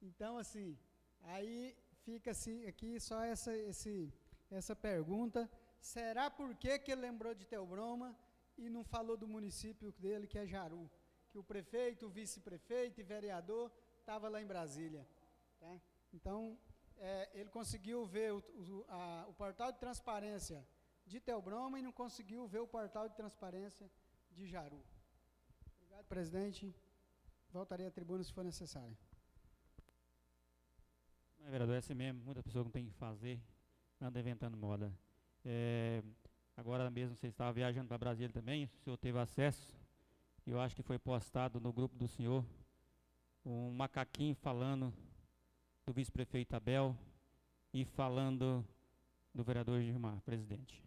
Então, assim, aí fica assim, aqui só essa pergunta, será por que ele lembrou de Theobroma e não falou do município dele, que é Jaru? Que o prefeito, o vice-prefeito e vereador estavam lá em Brasília. Tá? Então, ele conseguiu ver o portal de transparência de Theobroma e não conseguiu ver o portal de transparência de Jaru. Obrigado, presidente. Voltarei à tribuna se for necessário. Mas, vereador, é assim mesmo, muita pessoa não tem o que fazer, anda inventando moda. Agora mesmo você estava viajando para Brasília também, o senhor teve acesso, eu acho que foi postado no grupo do senhor, um macaquinho falando do vice-prefeito Abel e falando do vereador Gilmar, presidente.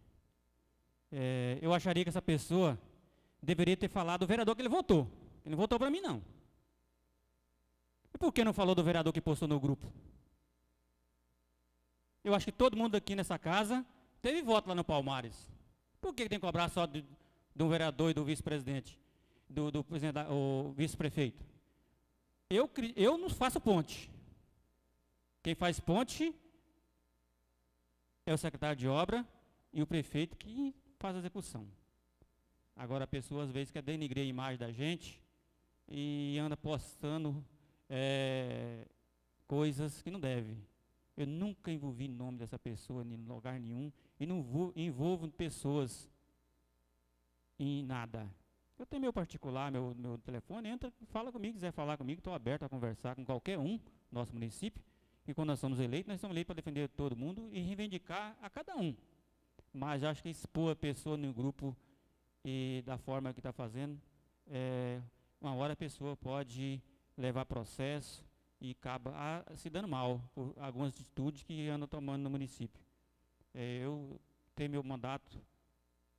Eu acharia que essa pessoa deveria ter falado do vereador que ele votou. Ele não votou para mim, não. E por que não falou do vereador que postou no grupo? Eu acho que todo mundo aqui nessa casa teve voto lá no Palmares. Por que tem que cobrar só do vereador e do vice-presidente, do presidente, o vice-prefeito? Eu não faço ponte. Quem faz ponte é o secretário de obra e o prefeito que faz a execução. Agora a pessoa às vezes quer denigrir a imagem da gente e anda postando coisas que não deve. Eu nunca envolvi o nome dessa pessoa em lugar nenhum e não envolvo pessoas em nada. Eu tenho meu particular, meu telefone, entra, fala comigo, quiser falar comigo, estou aberto a conversar com qualquer um do nosso município. E quando nós somos eleitos para defender todo mundo e reivindicar a cada um. Mas acho que expor a pessoa no grupo e da forma que está fazendo, uma hora a pessoa pode levar processo e acaba se dando mal por algumas atitudes que anda tomando no município. Eu tenho meu mandato,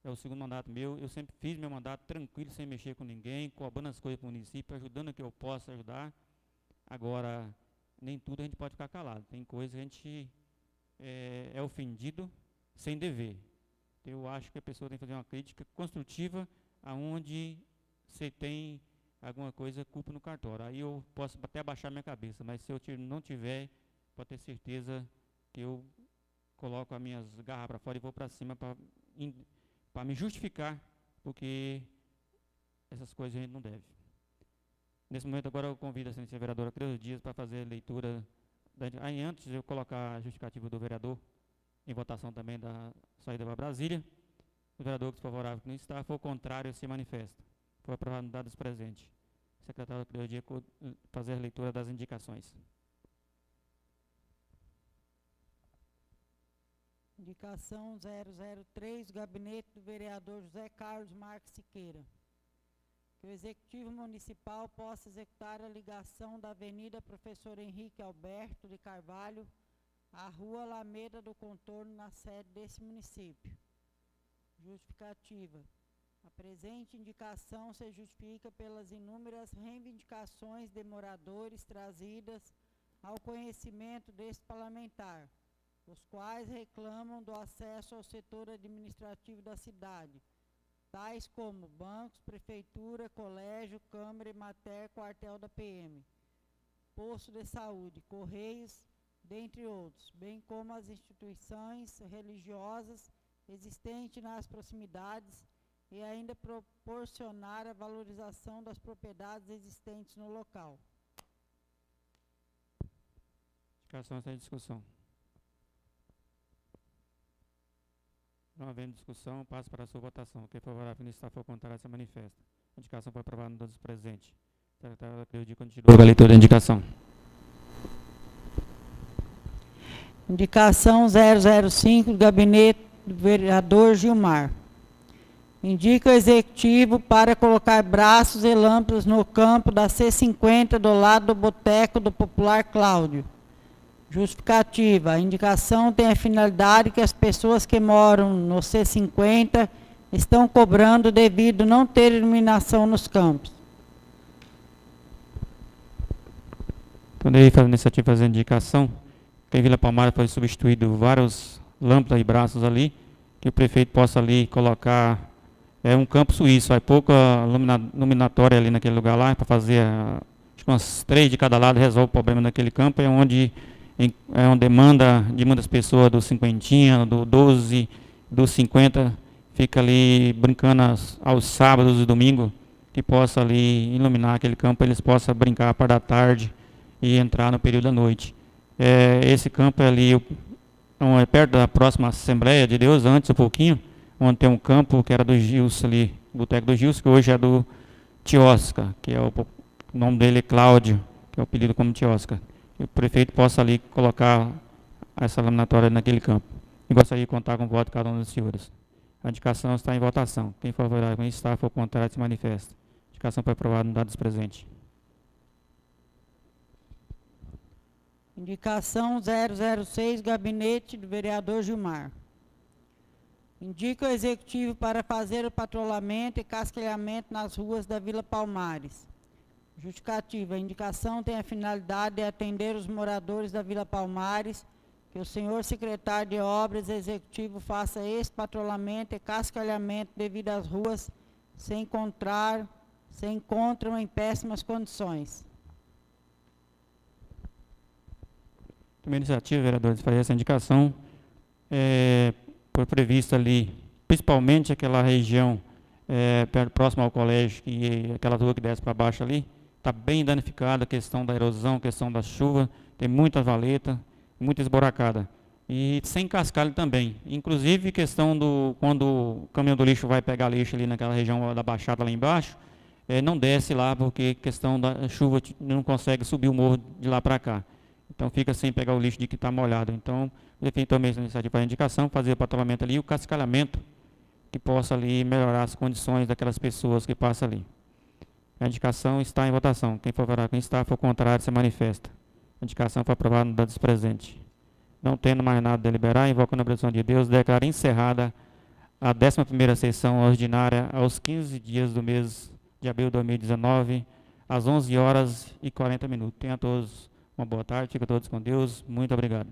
é o segundo mandato meu, eu sempre fiz meu mandato tranquilo, sem mexer com ninguém, cobrando as coisas para o município, ajudando o que eu posso ajudar. Agora, nem tudo a gente pode ficar calado, tem coisa que a gente é ofendido sem dever. Eu acho que a pessoa tem que fazer uma crítica construtiva aonde você tem alguma coisa, culpa no cartório. Aí eu posso até abaixar minha cabeça, mas se eu não tiver, pode ter certeza que eu coloco as minhas garras para fora e vou para cima para me justificar, porque essas coisas a gente não deve. Nesse momento agora eu convido a senhora vereadora Creuza Dias para fazer a leitura. Aí antes de eu colocar a justificativa do vereador, em votação também da saída para Brasília, o vereador que se favorável que não está, for contrário, se manifesta. Foi aprovado no dados presentes. Secretário Creuza Dias fazer a leitura das indicações. Indicação 003, gabinete do vereador José Carlos Marques Siqueira. Que o Executivo Municipal possa executar a ligação da Avenida Professor Henrique Alberto de Carvalho à Rua Alameda do Contorno, na sede desse município. Justificativa. A presente indicação se justifica pelas inúmeras reivindicações de moradores trazidas ao conhecimento deste parlamentar, os quais reclamam do acesso ao setor administrativo da cidade, tais como bancos, prefeitura, colégio, câmara, Emater, quartel da PM, posto de saúde, correios, dentre outros, bem como as instituições religiosas existentes nas proximidades e ainda proporcionar a valorização das propriedades existentes no local. Indicação essa discussão. Não havendo discussão, passo para a sua votação. Quem favorável está for contrário, se manifesta. A indicação foi aprovada no todos os presentes. Secretário Creuza continua com a leitura da indicação. Indicação 005, gabinete do vereador Gilmar. Indica o executivo para colocar braços e lâmpadas no campo da C50 do lado do boteco do Popular Cláudio. Justificativa. A indicação tem a finalidade que as pessoas que moram no C50 estão cobrando devido não ter iluminação nos campos. Poderia fazer a iniciativa fazer a indicação. Em Vila Palmar foi substituído vários lâmpadas e braços ali, que o prefeito possa ali colocar um campo suíço, aí pouca luminatória ali naquele lugar lá, para fazer acho que umas 3 de cada lado, resolve o problema daquele campo, é onde demanda de muitas pessoas do 50, do 12, do 50, fica ali brincando aos sábados e domingos, que possa ali iluminar aquele campo, eles possam brincar a par da tarde e entrar no período da noite. Esse campo é ali, é perto da próxima Assembleia de Deus, antes um pouquinho, onde tem um campo que era do Gilson ali, o boteco do Gilson, que hoje é do Tiosca, que é o nome dele é Cláudio, que é o apelido como Tiosca. Que o prefeito possa ali colocar essa laminatória naquele campo. E gostaria de contar com o voto de cada um dos senhores. A indicação está em votação. Quem for favorável com está, for contrário, se manifesta. A indicação foi aprovada no dados presentes. Indicação 006, gabinete do vereador Gilmar. Indica o executivo para fazer o patrulhamento e casquilhamento nas ruas da Vila Palmares. Justificativa. A indicação tem a finalidade de atender os moradores da Vila Palmares Que o senhor secretário de Obras Executivo faça esse patrulhamento e cascalhamento devido às ruas se encontram em péssimas condições. Também iniciativa, vereadores, fazer essa indicação. Foi previsto ali, principalmente aquela região próxima ao colégio, e aquela rua que desce para baixo ali, está bem danificada, a questão da erosão, a questão da chuva, tem muita valeta, muita esburacada. E sem cascalho também. Inclusive, questão quando o caminhão do lixo vai pegar lixo ali naquela região da Baixada lá embaixo, não desce lá, porque questão da chuva não consegue subir o morro de lá para cá. Então fica sem pegar o lixo de que está molhado. Então, o prefeito tomou essa iniciativa para a indicação, fazer o patrulhamento ali e o cascalhamento, que possa ali melhorar as condições daquelas pessoas que passam ali. A indicação está em votação. Quem for favorável, quem está, for contrário, se manifesta. A indicação foi aprovada no dado presente. Não tendo mais nada a deliberar, invocando a benção de Deus, declaro encerrada a 11ª sessão ordinária aos 15 dias do mês de abril de 2019, às 11h40. Tenham todos uma boa tarde, fiquem todos com Deus. Muito obrigado.